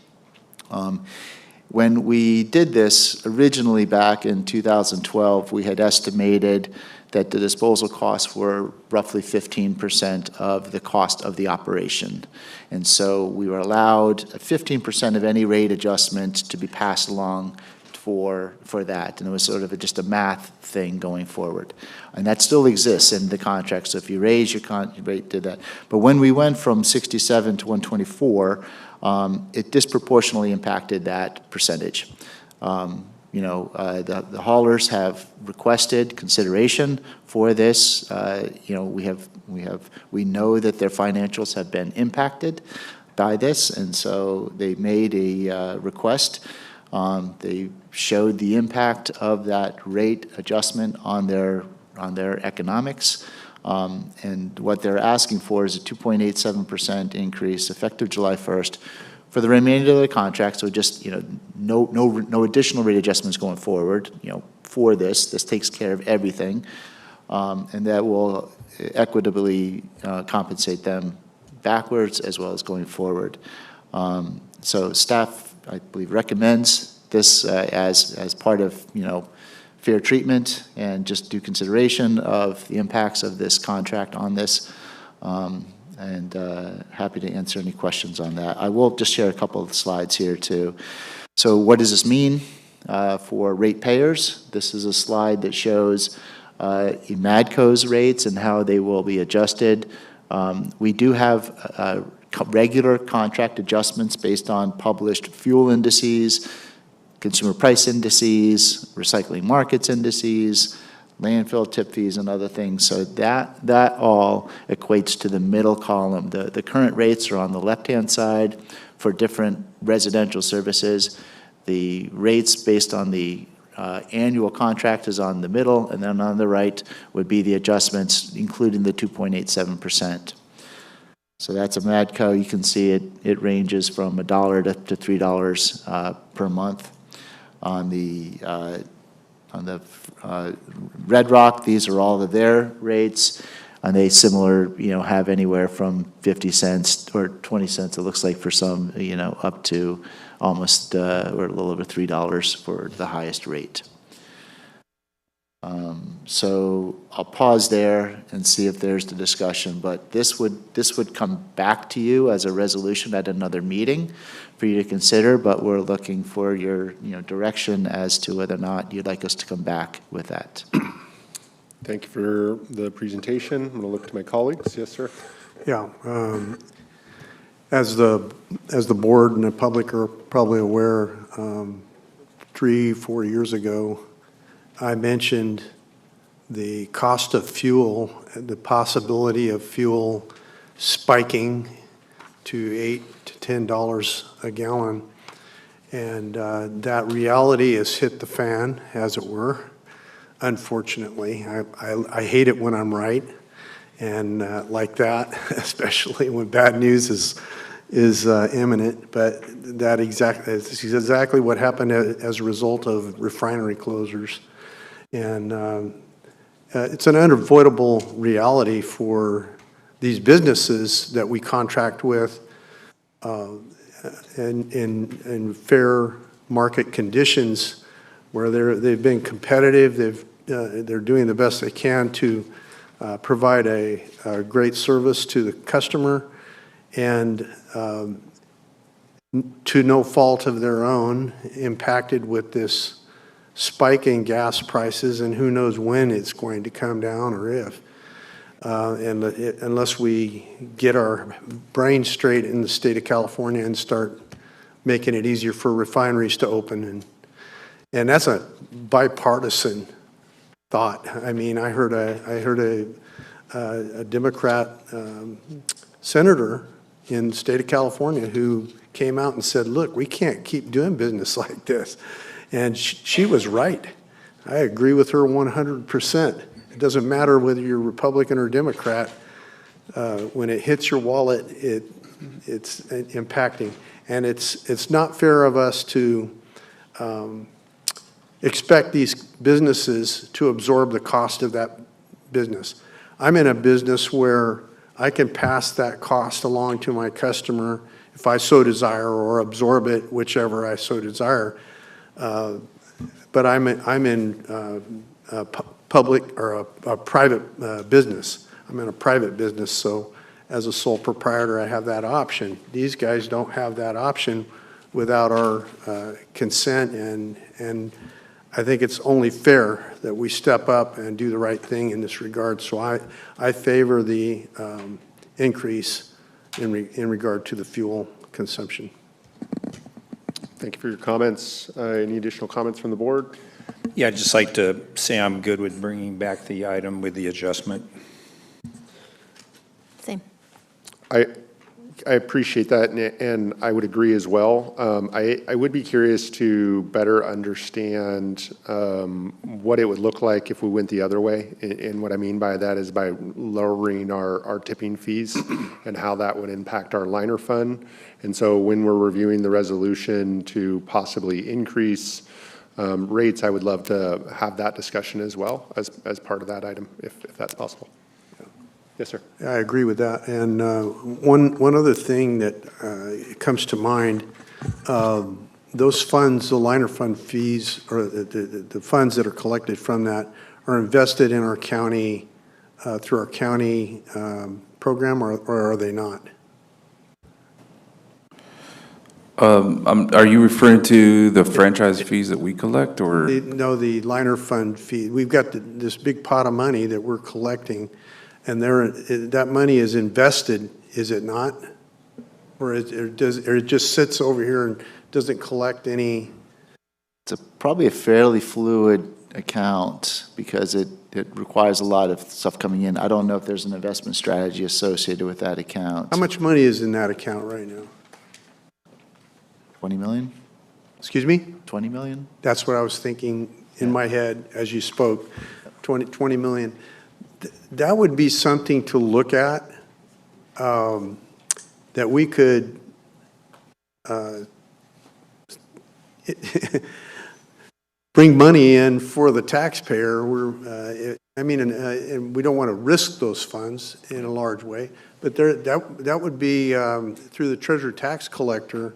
When we did this originally back in 2012, we had estimated that the disposal costs were roughly 15% of the cost of the operation. And so we were allowed 15% of any rate adjustment to be passed along for that. And it was sort of just a math thing going forward. And that still exists in the contract. So if you raise your rate, did that. But when we went from 67 to 124, it disproportionately impacted that percentage. The haulers have requested consideration for this. We know that their financials have been impacted by this, and so they made a request. They showed the impact of that rate adjustment on their economics. And what they're asking for is a 2.87% increase effective July 1st for the remainder of the contract. So just, no additional rate adjustments going forward, for this. This takes care of everything. And that will equitably compensate them backwards as well as going forward. So staff, I believe, recommends this as part of, fair treatment and just due consideration of the impacts of this contract on this. And happy to answer any questions on that. I will just share a couple of slides here too. So what does this mean for ratepayers? This is a slide that shows MADCO's rates and how they will be adjusted. We do have regular contract adjustments based on published fuel indices, consumer price indices, recycling markets indices, landfill tip fees, and other things. So that all equates to the middle column. The current rates are on the left-hand side for different residential services. The rates based on the annual contract is on the middle, and then on the right would be the adjustments, including the 2.87%. So that's a MADCO. You can see it ranges from $1 to $3 per month. On the Red Rock, these are all of their rates, and they similar, have anywhere from 50 cents or 20 cents, it looks like for some, up to almost or a little over $3 for the highest rate. So I'll pause there and see if there's the discussion, but this would come back to you as a resolution at another meeting for you to consider, but we're looking for your direction as to whether or not you'd like us to come back with that. Thank you for the presentation. I'm going to look to my colleagues. Yes, sir. Yeah. As the board and the public are probably aware, 3-4 years ago, I mentioned the cost of fuel, the possibility of fuel spiking to $8 to $10 a gallon. And that reality has hit the fan, as it were, unfortunately. I hate it when I'm right, and like that, especially when bad news is imminent. But this is exactly what happened as a result of refinery closures. And it's an unavoidable reality for these businesses that we contract with in fair market conditions, where they've been competitive. They're doing the best they can to provide a great service to the customer, and to no fault of their own, impacted with this spike in gas prices, and who knows when it's going to come down or if. Unless we get our brains straight in the state of California and start making it easier for refineries to open. And that's a bipartisan thought. I mean, I heard a Democrat senator in the state of California who came out and said, look, we can't keep doing business like this. And she was right. I agree with her 100%. It doesn't matter whether you're Republican or Democrat. When it hits your wallet, it's impacting. And it's not fair of us to expect these businesses to absorb the cost of that business. I'm in a business where I can pass that cost along to my customer, if I so desire, or absorb it, whichever I so desire. But I'm in public or a private business. I'm in a private business, so as a sole proprietor, I have that option. These guys don't have that option without our consent, and I think it's only fair that we step up and do the right thing in this regard. So I favor the increase in regard to the fuel consumption. Thank you for your comments. Any additional comments from the board? Yeah, I'd just like to say I'm good with bringing back the item with the adjustment. Same. I appreciate that, and I would agree as well. I would be curious to better understand what it would look like if we went the other way. And what I mean by that is by lowering our tipping fees and how that would impact our liner fund. And so when we're reviewing the resolution to possibly increase rates, I would love to have that discussion as well as part of that item, if that's possible. Yes, sir. I agree with that. And one other thing that comes to mind, those funds, the liner fund fees, or the funds that are collected from that, are invested in our county, through our county program, or are they not? Are you referring to the franchise fees that we collect, or? No, the liner fund fee. We've got this big pot of money that we're collecting, and that money is invested, is it not? Or it just sits over here and doesn't collect any? It's probably a fairly fluid account because it requires a lot of stuff coming in. I don't know if there's an investment strategy associated with that account. How much money is in that account right now? 20 million? Excuse me? 20 million? That's what I was thinking in my head as you spoke, 20 million. That would be something to look at, that we could bring money in for the taxpayer. And we don't want to risk those funds in a large way, but that would be through the treasurer tax collector.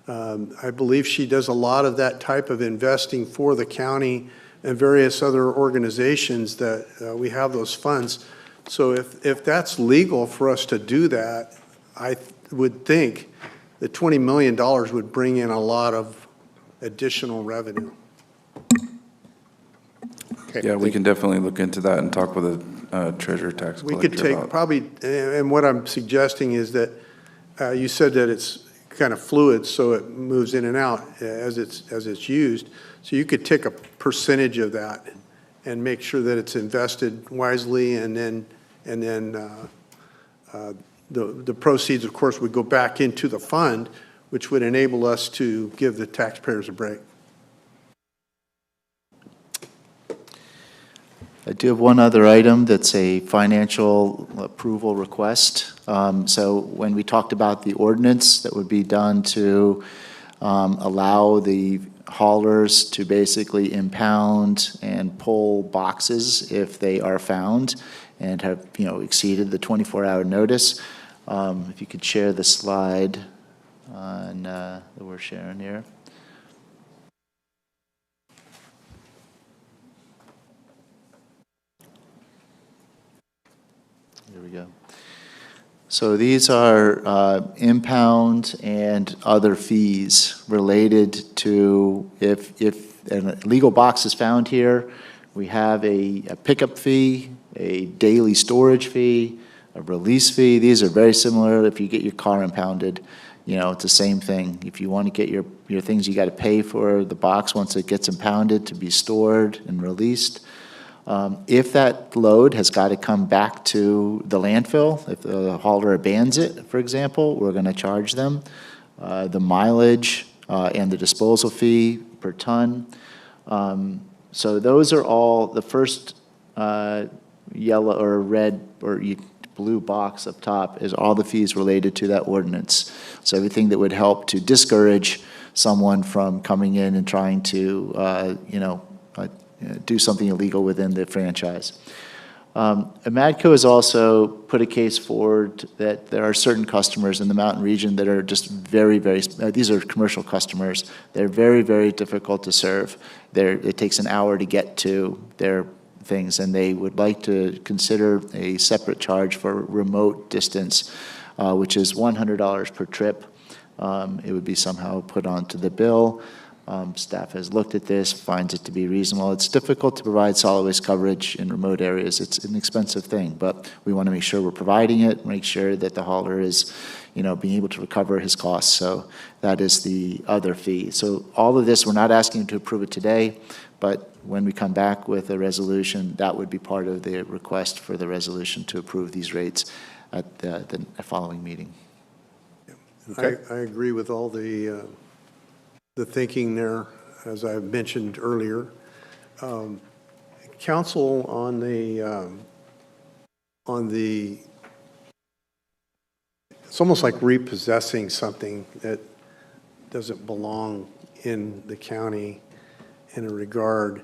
I believe she does a lot of that type of investing for the county and various other organizations that we have those funds. So if that's legal for us to do that, I would think the $20 million would bring in a lot of additional revenue. Okay. Yeah, we can definitely look into that and talk with the treasurer tax collector. We could take about. probably, and what I'm suggesting is that you said that it's kind of fluid, so it moves in and out as it's used. So you could take a percentage of that and make sure that it's invested wisely, and then the proceeds, of course, would go back into the fund, which would enable us to give the taxpayers a break. I do have one other item that's a financial approval request. So when we talked about the ordinance that would be done to allow the haulers to basically impound and pull boxes if they are found and have, exceeded the 24-hour notice. If you could share the slide on, that we're sharing here. There we go. So these are impound and other fees related to if an illegal box is found here, we have a pickup fee, a daily storage fee, a release fee. These are very similar if you get your car impounded. It's the same thing. If you want to get your things, you got to pay for the box once it gets impounded to be stored and released. If that load has got to come back to the landfill, if the hauler abandons it, for example, we're going to charge them the mileage and the disposal fee per ton. So those are all the first yellow or red or blue box up top is all the fees related to that ordinance. So everything that would help to discourage someone from coming in and trying to, do something illegal within the franchise. Amadco has also put a case forward that there are certain customers in the mountain region that are just these are commercial customers. They're very, very difficult to serve. It takes an hour to get to their things, and they would like to consider a separate charge for remote distance, which is $100 per trip. It would be somehow put onto the bill. Staff has looked at this, finds it to be reasonable. It's difficult to provide solid waste coverage in remote areas. It's an expensive thing, but we want to make sure we're providing it, make sure that the hauler is, being able to recover his costs. So that is the other fee. So all of this, we're not asking to approve it today, but when we come back with a resolution, that would be part of the request for the resolution to approve these rates at the following meeting. I agree with all the thinking there, as I mentioned earlier. Council, on the, it's almost like repossessing something that doesn't belong in the county in a regard,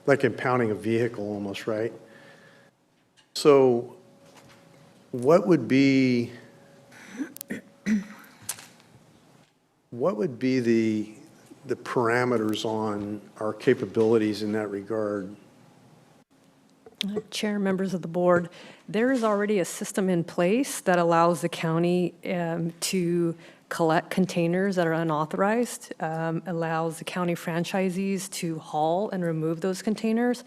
like impounding a vehicle almost, right? So what would be the parameters on our capabilities in that regard? Chair, members of the board, there is already a system in place that allows the county to collect containers that are unauthorized, allows the county franchisees to haul and remove those containers,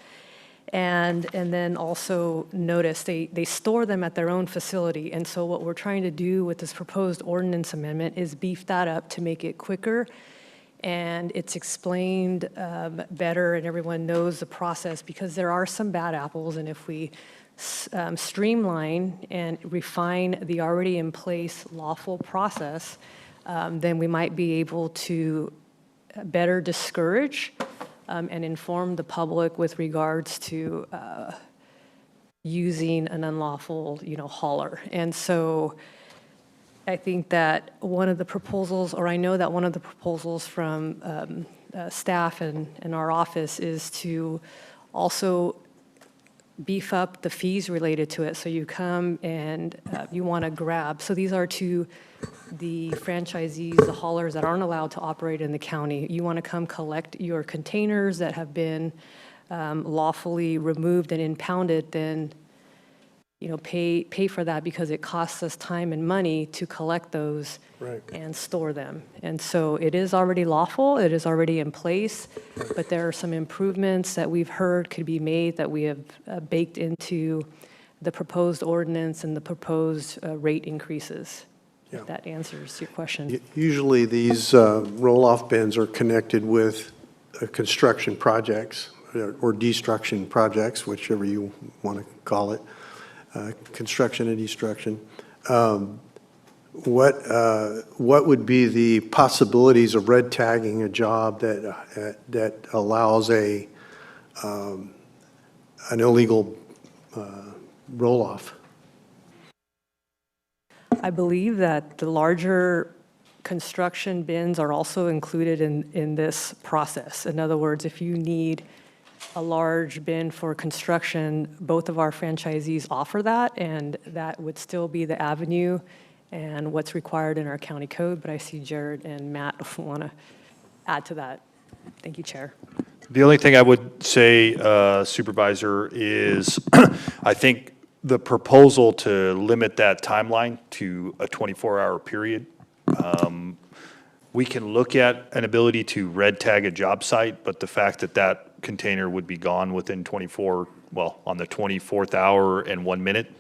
and then also notice they store them at their own facility. And so what we're trying to do with this proposed ordinance amendment is beef that up to make it quicker, and it's explained better, and everyone knows the process, because there are some bad apples, and if we streamline and refine the already in place lawful process, then we might be able to better discourage and inform the public with regards to using an unlawful, hauler. And so I think that one of the proposals, or I know that one of the proposals from staff and our office is to also beef up the fees related to it. So you come and you want to grab. So these are to the franchisees, the haulers that aren't allowed to operate in the county. You want to come collect your containers that have been lawfully removed and impounded, then pay for that, because it costs us time and money to collect those and store them. And so it is already lawful, it is already in place, but there are some improvements that we've heard could be made that we have baked into the proposed ordinance and the proposed rate increases. Yeah. If that answers your question. Usually these roll-off bins are connected with construction projects or destruction projects, whichever you want to call it. Construction and destruction. What would be the possibilities of red tagging a job that allows an illegal roll-off? I believe that the larger construction bins are also included in this process. In other words, if you need a large bin for construction, both of our franchisees offer that, and that would still be the avenue and what's required in our county code. But I see Jared and Matt want to add to that. Thank you, Chair. The only thing I would say, Supervisor, is I think the proposal to limit that timeline to a 24-hour period, we can look at an ability to red tag a job site, but the fact that that container would be gone within on the 24th hour and 1 minute,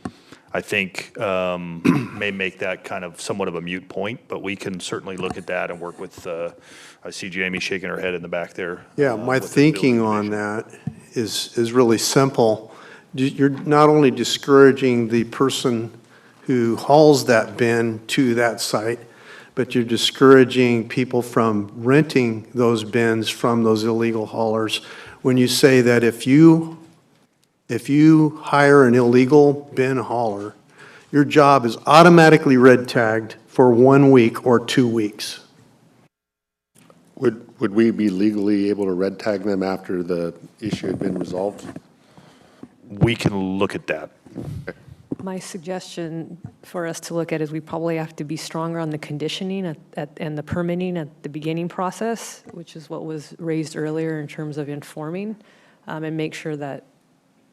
I think may make that kind of somewhat of a moot point, but we can certainly look at that and work with, I see Jamie shaking her head in the back there. Yeah, my thinking on that is really simple. You're not only discouraging the person who hauls that bin to that site, but you're discouraging people from renting those bins from those illegal haulers when you say that if you hire an illegal bin hauler, your job is automatically red tagged for 1 week or 2 weeks. Would we be legally able to red tag them after the issue had been resolved? we can look at that. My suggestion for us to look at is we probably have to be stronger on the conditioning and the permitting at the beginning process, which is what was raised earlier in terms of informing, and make sure that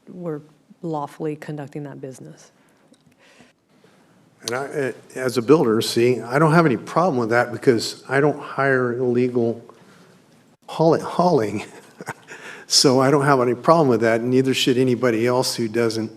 we're lawfully conducting that business. And I, as a builder, see, I don't have any problem with that because I don't hire illegal hauling. So I don't have any problem with that, and neither should anybody else who doesn't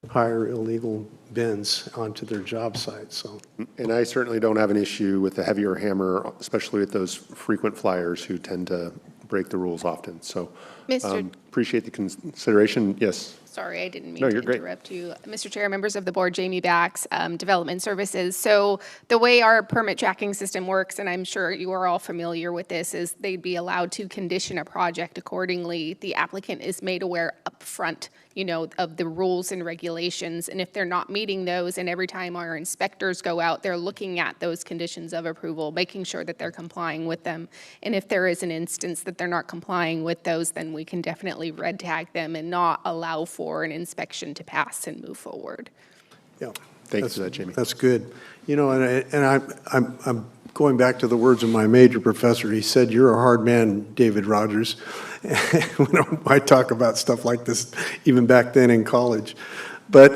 hire illegal bins onto their job site, so. And I certainly don't have an issue with the heavier hammer, especially with those frequent flyers who tend to break the rules often. So appreciate the consideration. Yes. Sorry, I didn't mean No, to you're great. interrupt you. Mr. Chair, members of the board, Jamie Bax, Development Services. So the way our permit tracking system works, and I'm sure you are all familiar with this, is they'd be allowed to condition a project accordingly. The applicant is made aware upfront, you know, of the rules and regulations, and if they're not meeting those, and every time our inspectors go out, they're looking at those conditions of approval, making sure that they're complying with them. And if there is an instance that they're not complying with those, then we can definitely red tag them and not allow for an inspection to pass and move forward. Yeah. Thank you for that, Jamie. That's good. You know, and I'm going back to the words of my major professor. He said, "You're a hard man, David Rogers." When I talk about stuff like this, even back then in college. But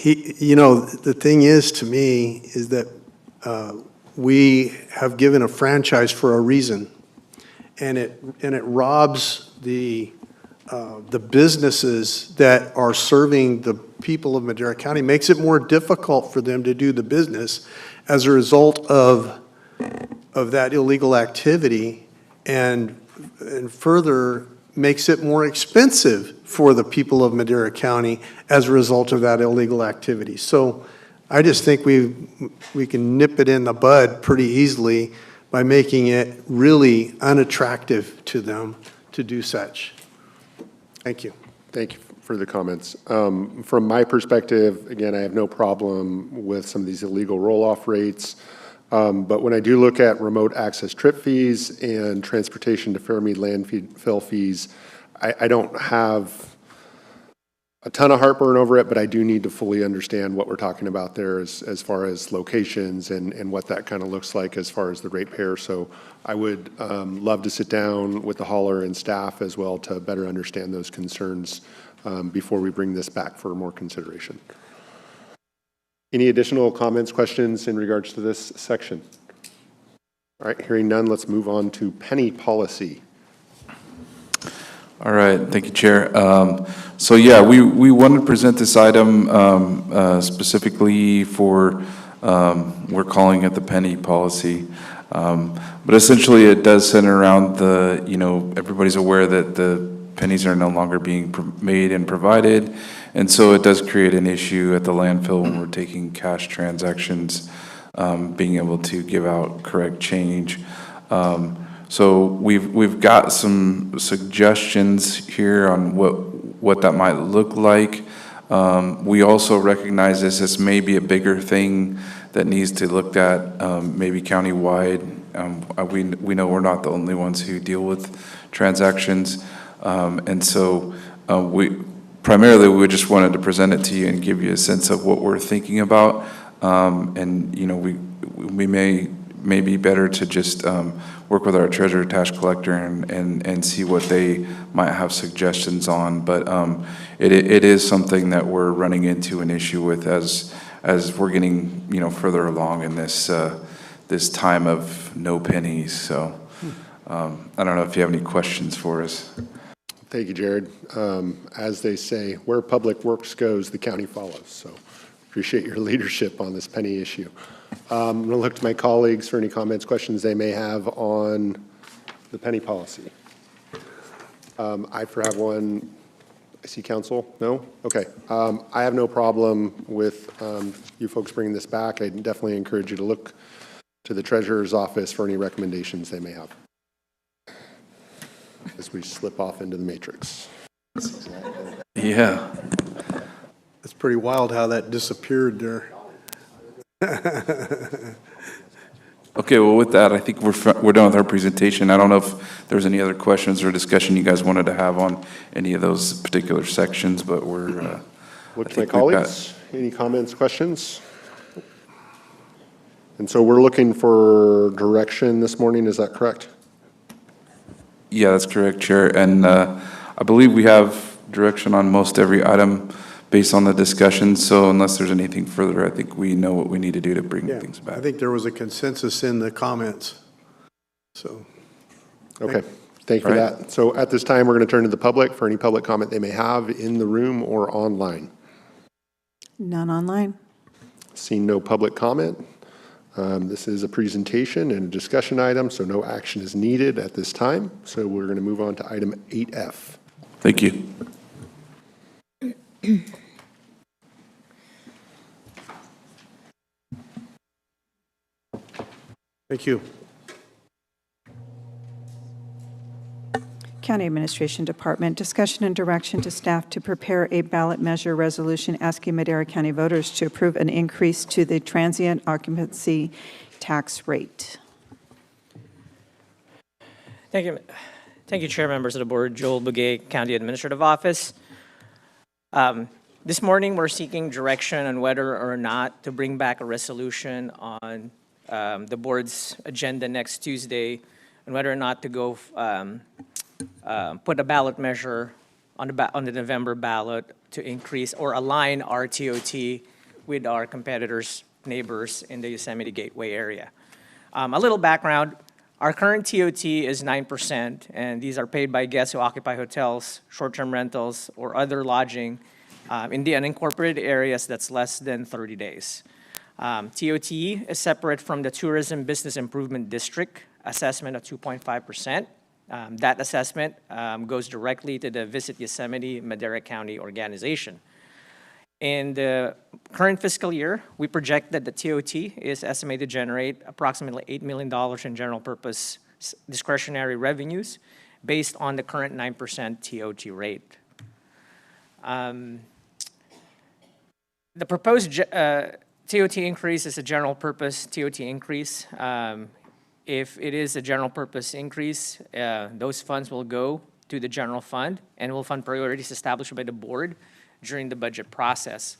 you know, the thing is to me is that we have given a franchise for a reason, and it robs the businesses that are serving the people of Madera County, makes it more difficult for them to do the business as a result of that illegal activity, and further makes it more expensive for the people of Madera County as a result of that illegal activity. So I just think we can nip it in the bud pretty easily by making it really unattractive to them to do such. Thank you. Thank you for the comments. From my perspective, again, I have no problem with some of these illegal roll-off rates. But when I do look at remote access trip fees and transportation to Fairmead landfill fees, I don't have a ton of heartburn over it, but I do need to fully understand what we're talking about there as far as locations and what that kind of looks like as far as the ratepayer. So I would love to sit down with the hauler and staff as well to better understand those concerns before we bring this back for more consideration. Any additional comments, questions in regards to this section? All right, hearing none, let's move on to penny policy. All right, thank you, Chair. So yeah, we wanted to present this item specifically for, we're calling it the penny policy. But essentially it does center around the, you know, everybody's aware that the pennies are no longer being made and provided. And so it does create an issue at the landfill when we're taking cash transactions, being able to give out correct change. So we've got some suggestions here on what that might look like. We also recognize this as maybe a bigger thing that needs to look at, maybe countywide. We know we're not the only ones who deal with transactions, and so primarily we just wanted to present it to you and give you a sense of what we're thinking about. And you know, we may be better to just work with our treasurer tax collector and see what they might have suggestions on. But it is something that we're running into an issue with as we're getting, you know, further along in this this time of no pennies. So I don't know if you have any questions for us. Thank you, Jared. As they say, where public works goes, the county follows. So appreciate your leadership on this penny issue. I'm going to look to my colleagues for any comments, questions they may have on the penny policy. I have one. I see council. No? Okay. I have no problem with you folks bringing this back. I definitely encourage you to look to the treasurer's office for any recommendations they may have as we slip off into the matrix. Yeah. It's pretty wild how that disappeared there. Okay, well, with that, I think we're done with our presentation. I don't know if there's any other questions or discussion you guys wanted to have on any of those particular sections, but we're. Look to my colleagues. Any comments, questions? And so we're looking for direction this morning, is that correct? Yeah, that's correct, Chair. And I believe we have direction on most every item based on the discussion. So unless there's anything further, I think we know what we need to do to bring things back. I think there was a consensus in the comments, so. Okay, thank you for that. So at this time, we're going to turn to the public for any public comment they may have in the room or online. None online. Seeing no public comment, this is a presentation and a discussion item, so no action is needed at this time. So we're going to move on to item 8F. Thank you. Thank you. County Administration Department, discussion and direction to staff to prepare a ballot measure resolution asking Madera County voters to approve an increase to the transient occupancy tax rate. Thank you, Chair, members of the board. Joel Bugay, County Administrative Office. This morning, we're seeking direction on whether or not to bring back a resolution on the board's agenda next Tuesday, and whether or not to go put a ballot measure on the November ballot to increase or align our TOT with our competitors, neighbors in the Yosemite Gateway area. A little background. Our current TOT is 9%, and these are paid by guests who occupy hotels, short-term rentals, or other lodging in the unincorporated areas that's less than 30 days. TOT is separate from the Tourism Business Improvement District assessment of 2.5%. That assessment goes directly to the Visit Yosemite Madera County organization. In the current fiscal year, we project that the TOT is estimated to generate approximately $8 million in general purpose discretionary revenues based on the current 9% TOT rate. The proposed TOT increase is a general purpose TOT increase. If it is a general purpose increase, those funds will go to the general fund and will fund priorities established by the board during the budget process.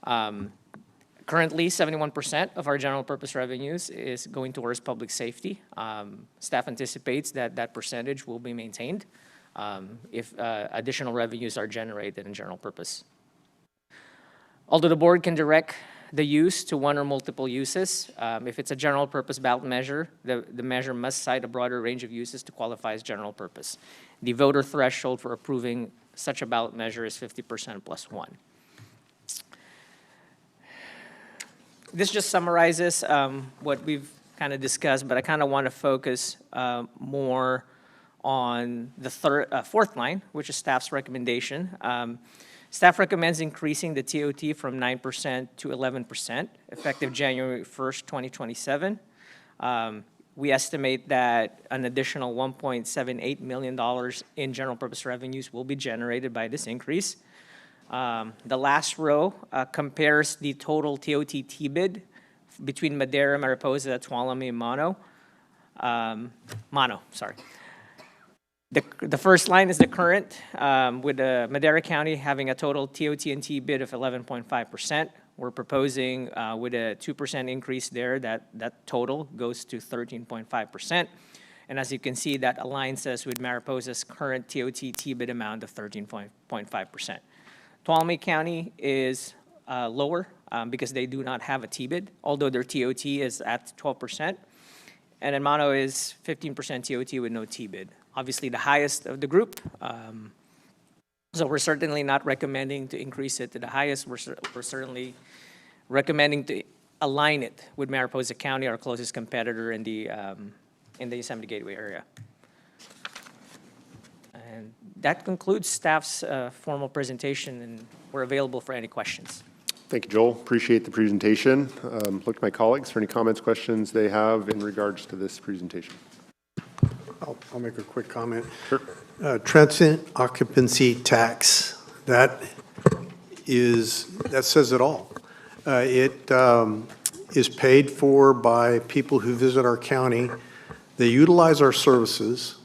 Currently, 71% of our general purpose revenues is going towards public safety. Staff anticipates that that percentage will be maintained if additional revenues are generated in general purpose. Although the board can direct the use to one or multiple uses, if it's a general purpose ballot measure, the measure must cite a broader range of uses to qualify as general purpose. The voter threshold for approving such a ballot measure is 50% plus one. This just summarizes what we've kind of discussed, but I kind of want to focus more on the fourth line, which is staff's recommendation. Staff recommends increasing the TOT from 9% to 11%, effective January 1st, 2027. We estimate that an additional $1.78 million in general purpose revenues will be generated by this increase. The last row compares the total TOT T-bid between Madera, Mariposa, Tuolumne, and Mono. The first line is the current, with Madera County having a total TOT and T-bid of 11.5%. We're proposing with a 2% increase there, that total goes to 13.5%. And as you can see, that aligns us with Mariposa's current TOT T-bid amount of 13.5%. Tuolumne County is lower because they do not have a T-bid, although their TOT is at 12%. And then Mono is 15% TOT with no T-bid. Obviously the highest of the group. So we're certainly not recommending to increase it to the highest. We're certainly recommending to align it with Mariposa County, our closest competitor in the Yosemite Gateway area. And that concludes staff's formal presentation, and we're available for any questions. Thank you, Joel. Appreciate the presentation. Look to my colleagues for any comments, questions they have in regards to this presentation. I'll make a quick comment. Sure. Transient occupancy tax, that says it all. is paid for by people who visit our county. They utilize our services.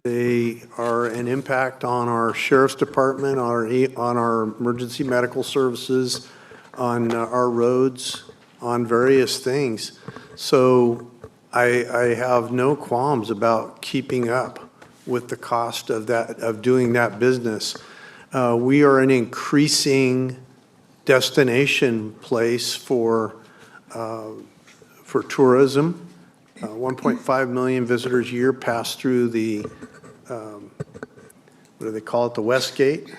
They are an impact on our sheriff's department, on our emergency medical services, on our roads, on various things. So I have no qualms about keeping up with the cost of that, of doing that business. We are an increasing destination place for tourism. 1.5 million visitors a year pass through the, what do they call it, the West Gate?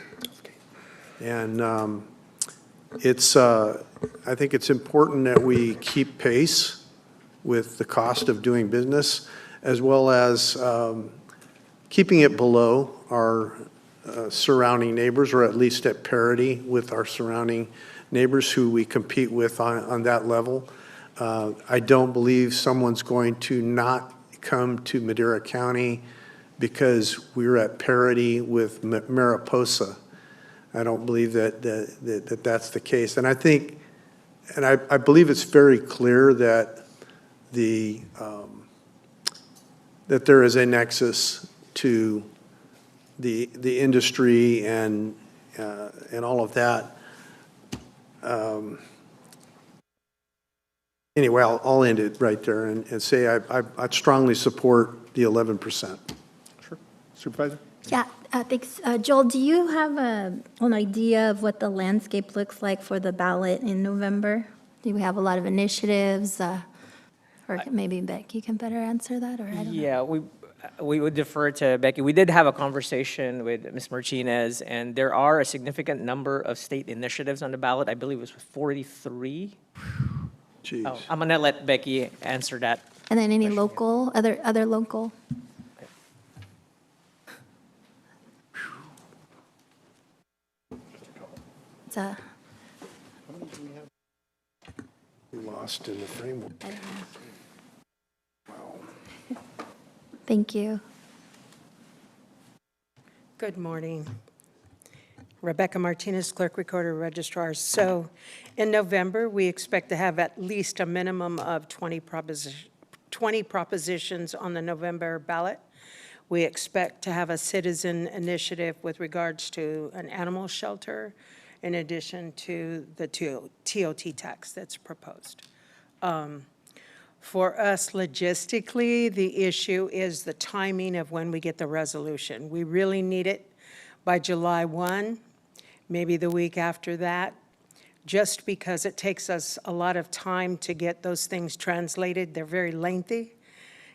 And I think it's important that we keep pace with the cost of doing business, as well as keeping it below our surrounding neighbors, or at least at parity with our surrounding neighbors who we compete with on that level. I don't believe someone's going to not come to Madera County because we're at parity with Mariposa. I don't believe that that's the case. And I think, and I believe it's very clear that that there is a nexus to the industry and all of that. Anyway, I'll end it right there and say I'd strongly support the 11%. Sure. Supervisor? Yeah, thanks. Joel, do you have an idea of what the landscape looks like for the ballot in November? Do we have a lot of initiatives? Or maybe Becky can better answer that, or I don't know. Yeah, we would defer to Becky. We did have a conversation with Ms. Martinez, and there are a significant number of state initiatives on the ballot. I believe it was 43. Jeez. Oh, I'm gonna let Becky answer that. And then any local, other local? It's Lost in the framework. I don't know. Thank you. Good morning. Rebecca Martinez, Clerk Recorder Registrar. So in November, we expect to have at least a minimum of 20 propositions on the November ballot. We expect to have a citizen initiative with regards to an animal shelter, in addition to the TOT tax that's proposed. For us, logistically, the issue is the timing of when we get the resolution. We really need it by July 1, maybe the week after that, just because it takes us a lot of time to get those things translated. They're very lengthy,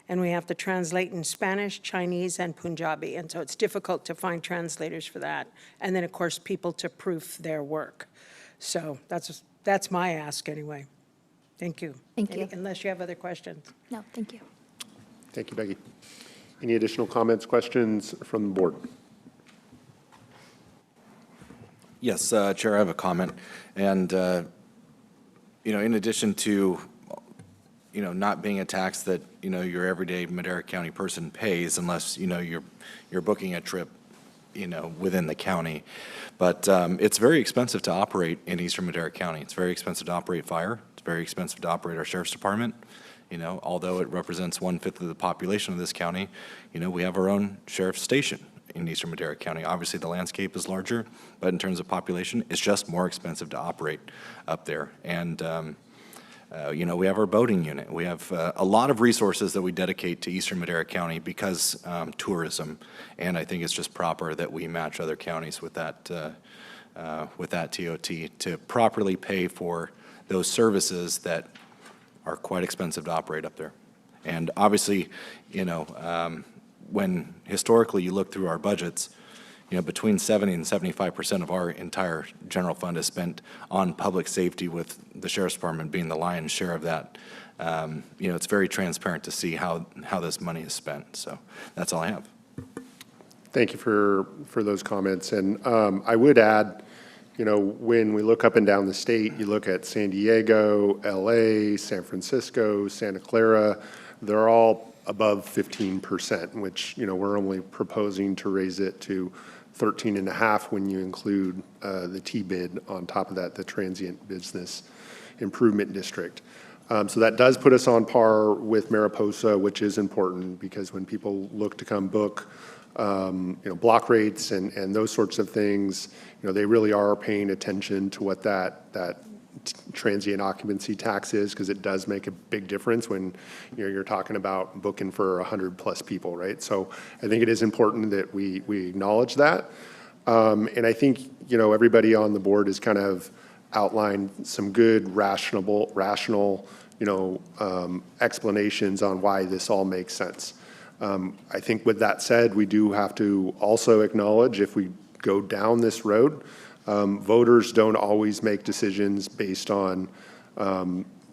and we have to translate in Spanish, Chinese, and Punjabi, and so it's difficult to find translators for that. And then, of course, people to proof their work. So that's my ask anyway. Thank you. Thank you. Unless you have other questions. No, thank you. Thank you, Becky. Any additional comments, questions from the board? Yes, Chair, I have a comment. And, in addition to, not being a tax that, your everyday Madera County person pays unless, you're booking a trip, within the county. But it's very expensive to operate in Eastern Madera County. It's very expensive to operate fire. It's very expensive to operate our sheriff's department. Although it represents 1/5 of the population of this county, we have our own sheriff's station in Eastern Madera County. Obviously, the landscape is larger, but in terms of population, it's just more expensive to operate up there. And, we have our boating unit. We have a lot of resources that we dedicate to Eastern Madera County because tourism, and I think it's just proper that we match other counties with that TOT to properly pay for those services that are quite expensive to operate up there. And obviously, when historically you look through our budgets, between 70 and 75% of our entire general fund is spent on public safety, with the sheriff's department being the lion's share of that. It's very transparent to see how this money is spent. So that's all I have. Thank you for those comments. And I would add, when we look up and down the state, you look at San Diego, LA, San Francisco, Santa Clara, they're all above 15%, which, we're only proposing to raise it to 13.5 when you include the T-bid on top of that, the Transient Business Improvement District. So that does put us on par with Mariposa, which is important because when people look to come book, block rates and those sorts of things, they really are paying attention to what that transient occupancy tax is, because it does make a big difference when you're talking about booking for 100+ people, right? So I think it is important that we acknowledge that. And I think, everybody on the board has kind of outlined some good rational explanations on why this all makes sense. I think with that said, we do have to also acknowledge if we go down this road, voters don't always make decisions based on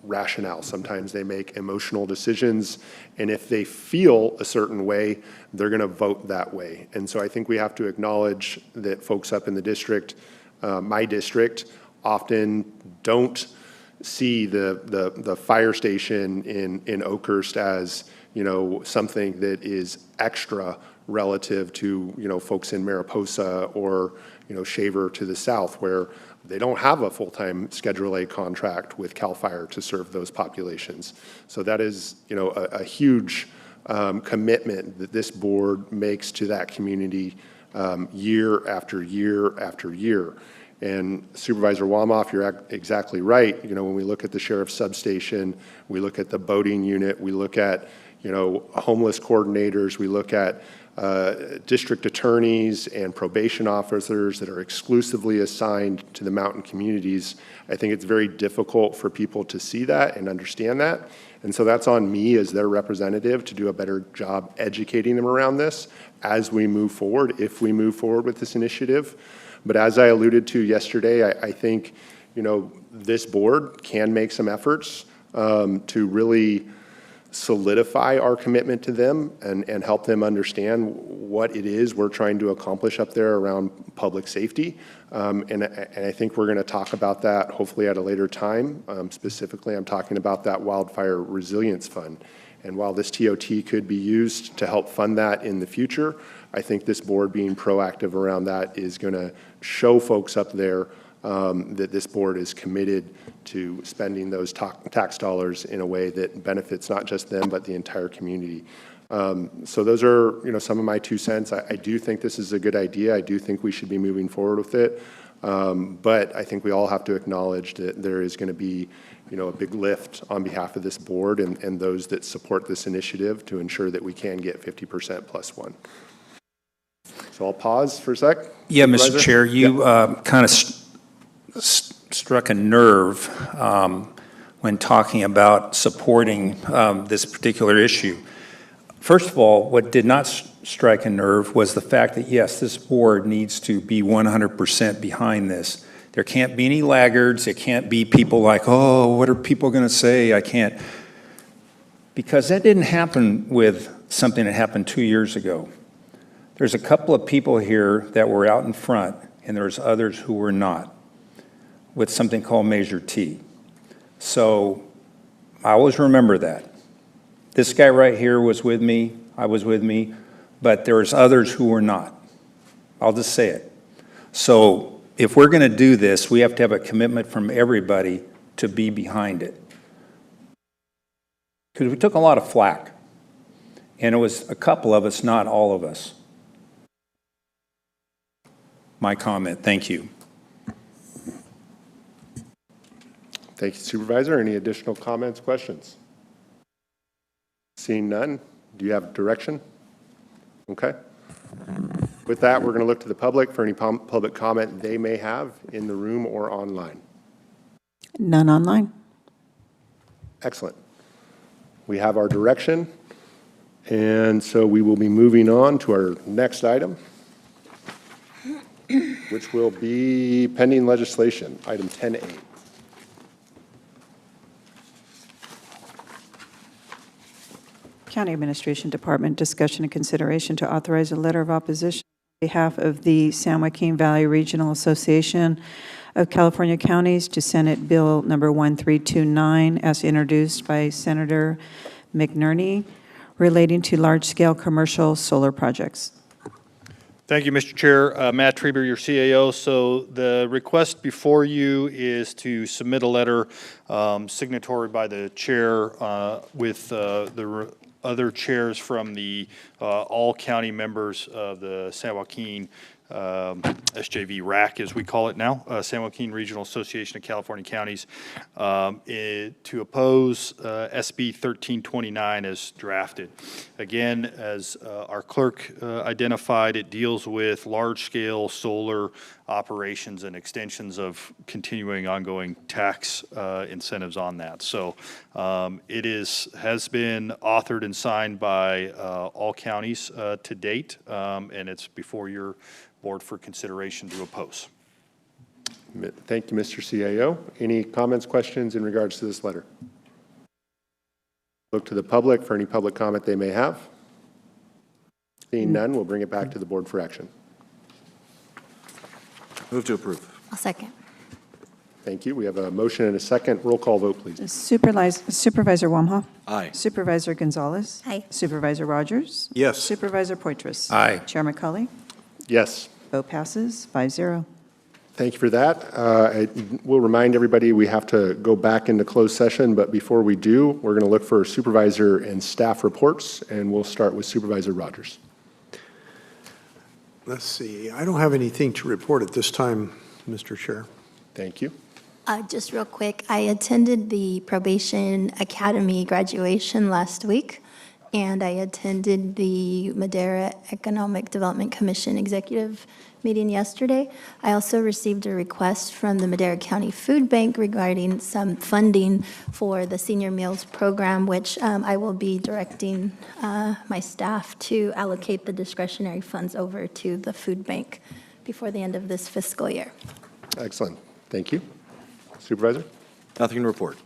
rationale. Sometimes they make emotional decisions, and if they feel a certain way, they're going to vote that way. And so I think we have to acknowledge that folks up in the district, my district, often don't see the fire station in Oakhurst as something that is extra relative to folks in Mariposa or Shaver to the south, where they don't have a full-time Schedule A contract with CAL FIRE to serve those populations. So that is a huge commitment that this board makes to that community year after year after year. And Supervisor Wamoff, you're exactly right. When we look at the sheriff's substation, we look at the boating unit, we look at homeless coordinators, we look at district attorneys and probation officers that are exclusively assigned to the mountain communities. I think it's very difficult for people to see that and understand that. And so that's on me as their representative to do a better job educating them around this as we move forward, if we move forward with this initiative. But as I alluded to yesterday, I think, this board can make some efforts to really solidify our commitment to them and help them understand what it is we're trying to accomplish up there around public safety. And I think we're going to talk about that hopefully at a later time. Specifically, I'm talking about that Wildfire Resilience Fund. And while this TOT could be used to help fund that in the future, I think this board being proactive around that is going to show folks up there that this board is committed to spending those tax dollars in a way that benefits not just them, but the entire community. So those are, some of my 2 cents. I do think this is a good idea. I do think we should be moving forward with it. But I think we all have to acknowledge that there is going to be, a big lift on behalf of this board and those that support this initiative to ensure that we can get 50% plus one. So I'll pause for a sec. Yeah, Mr. Chair, you kind of struck a nerve when talking about supporting this particular issue. First of all, what did not strike a nerve was the fact that, yes, this board needs to be 100% behind this. There can't be any laggards. It can't be people like, oh, what are people going to say? I can't. Because that didn't happen with something that happened 2 years ago. There's a couple of people here that were out in front, and there's others who were not, with something called Measure T. So I always remember that. This guy right here was with me, I was with me, but there's others who were not. I'll just say it. So if we're going to do this, we have to have a commitment from everybody to be behind it. Because we took a lot of flack, and it was a couple of us, not all of us. My comment. Thank you. Thank you, Supervisor. Any additional comments, questions? Seeing none, do you have direction? Okay. With that, we're going to look to the public for any public comment they may have in the room or online. None online. Excellent. We have our direction, and so we will be moving on to our next item, which will be pending legislation, item 10A. County Administration Department, discussion and consideration to authorize a letter of opposition on behalf of the San Joaquin Valley Regional Association of California Counties to Senate Bill number 1329 as introduced by Senator McNerney relating to large-scale commercial solar projects. Thank you, Mr. Chair. Matt Trieber, your CAO. So the request before you is to submit a letter signatory by the chair with the other chairs from the all county members of the San Joaquin SJV RAC, as we call it now, San Joaquin Regional Association of California Counties, to oppose SB 1329 as drafted. Again, as our clerk identified, it deals with large-scale solar operations and extensions of continuing ongoing tax incentives on that. So it has been authored and signed by all counties to date, and it's before your board for consideration to oppose. Thank you, Mr. CAO. Any comments, questions in regards to this letter? Look to the public for any public comment they may have. Seeing none, we'll bring it back to the board for action. Move to approve. I'll second. Thank you. We have a motion and a second. Roll call vote, please. Supervisor Wamhaugh. Aye. Supervisor Gonzalez. Aye. Supervisor Rogers. Yes. Supervisor Poitras. Aye. Chair McCauley. Yes. Vote passes 5-0. Thank you for that. I will remind everybody we have to go back into closed session, but before we do, we're going to look for supervisor and staff reports, and we'll start with Supervisor Rogers. Let's see. I don't have anything to report at this time, Mr. Chair. Thank you. Just real quick, I attended the Probation Academy graduation last week, and I attended the Madera Economic Development Commission executive meeting yesterday. I also received a request from the Madera County Food Bank regarding some funding for the senior meals program, which I will be directing my staff to allocate the discretionary funds over to the food bank before the end of this fiscal year. Excellent. Thank you. Supervisor? Nothing to report.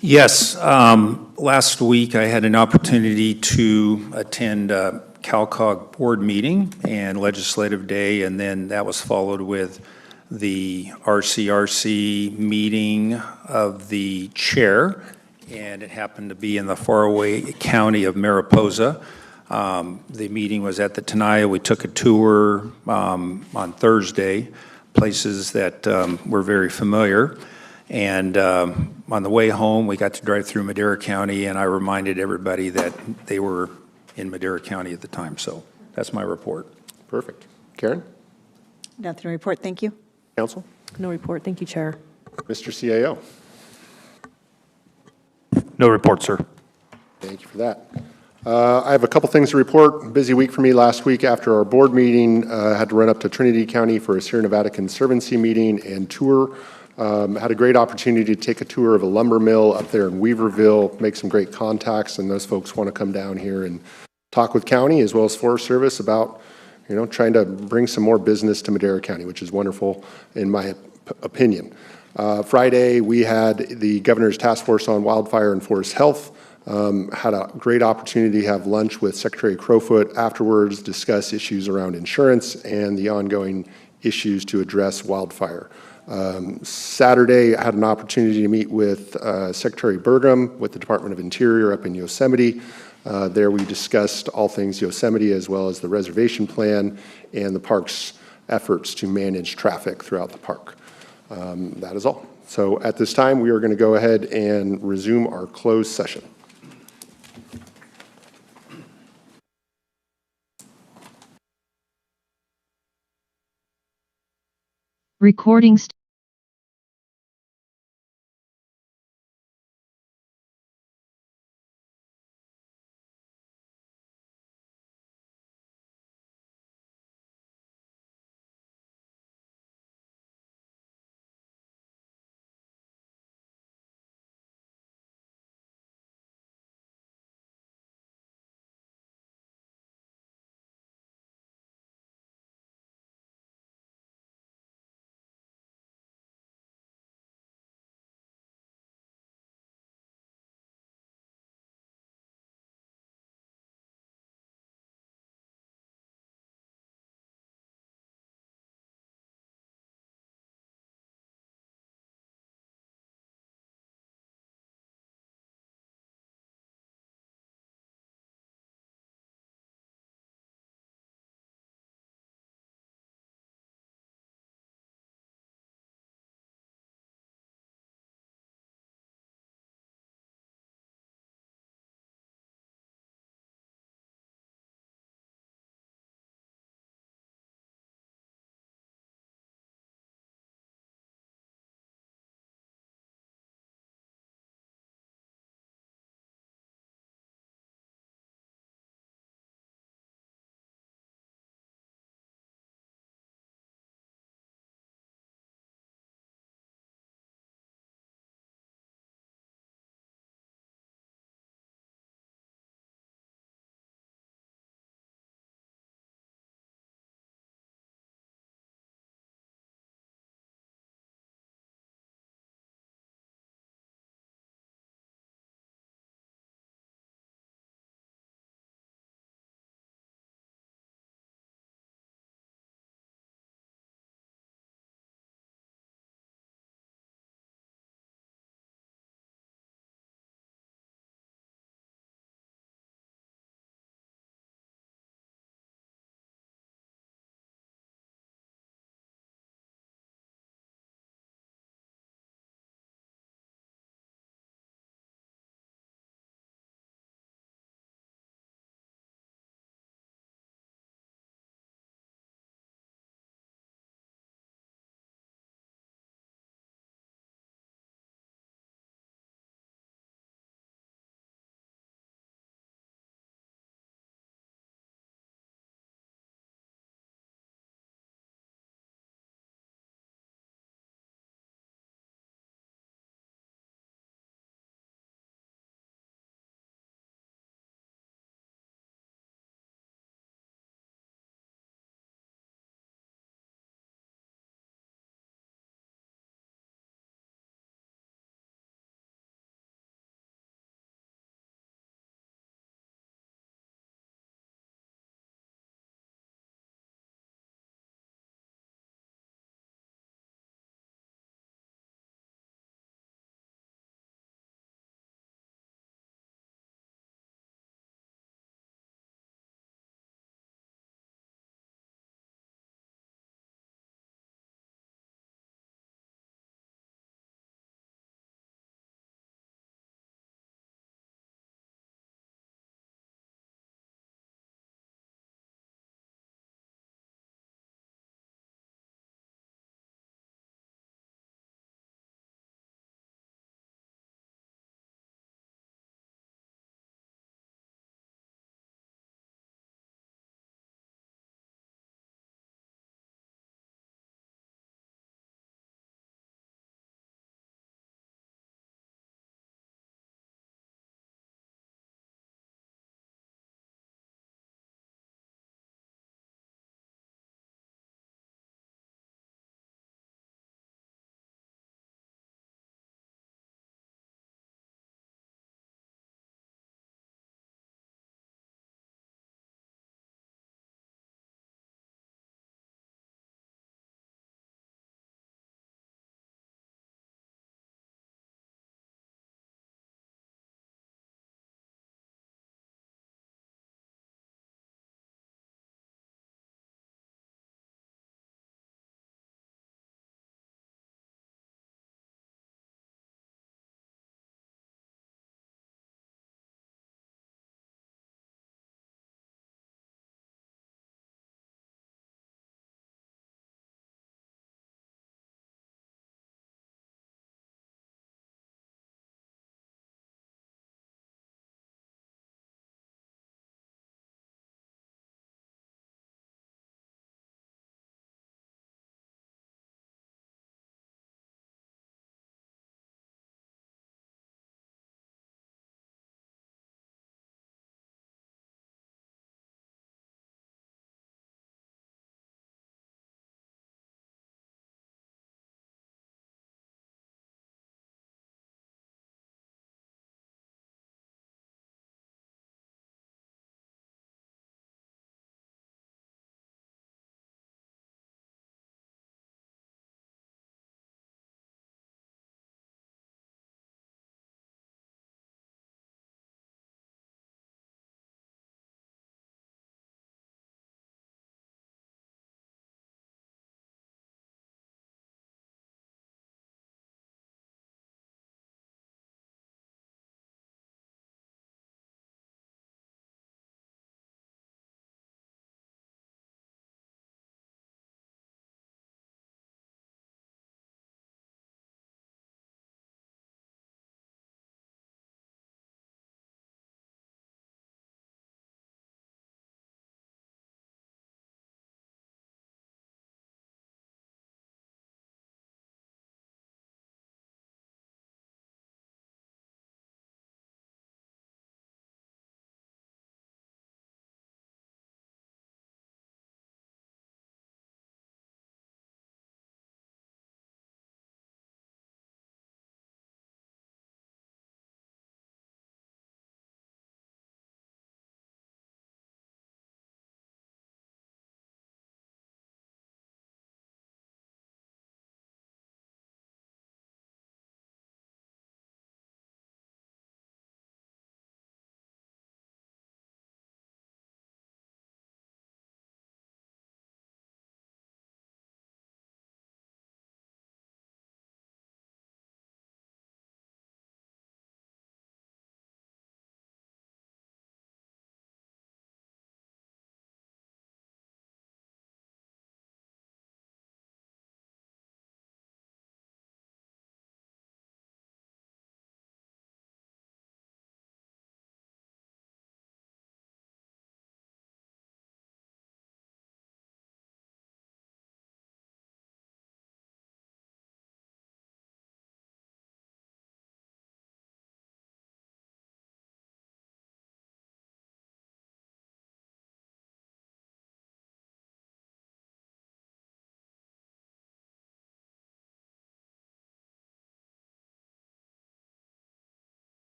Yes, last week I had an opportunity to attend CalCog board meeting and legislative day, and then that was followed with the RCRC meeting of the chair, and it happened to be in the faraway county of Mariposa. The meeting was at the Tenaya. We took a tour on Thursday, places that were very familiar. And on the way home, we got to drive through Madera County, and I reminded everybody that they were in Madera County at the time. So that's my report. Perfect. Karen? Nothing to report. Thank you. Council? No report. Thank you, Chair. Mr. CAO? No report, sir. Thank you for that. I have a couple things to report. Busy week for me last week after our board meeting. Had to run up to Trinity County for a Sierra Nevada Conservancy meeting and tour. Had a great opportunity to take a tour of a lumber mill up there in Weaverville, make some great contacts, and those folks want to come down here and talk with county as well as Forest Service about, trying to bring some more business to Madera County, which is wonderful in my opinion. Friday, we had the Governor's Task Force on Wildfire and Forest Health. Had a great opportunity to have lunch with Secretary Crowfoot afterwards, discuss issues around insurance and the ongoing issues to address wildfire. Saturday, I had an opportunity to meet with Secretary Burgum with the Department of Interior up in Yosemite. There we discussed all things Yosemite as well as the reservation plan and the park's efforts to manage traffic throughout the park. That is all. So at this time, we are going to go ahead and resume our closed session. Recording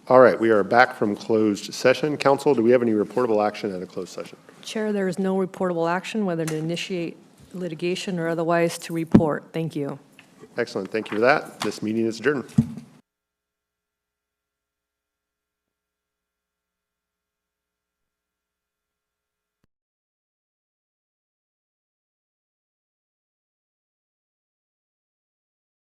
All right, we are back from closed session. Council, do we have any reportable action at a closed session? Chair, there is no reportable action, whether to initiate litigation or otherwise to report. Thank you. Excellent, thank you for that. This meeting is adjourned.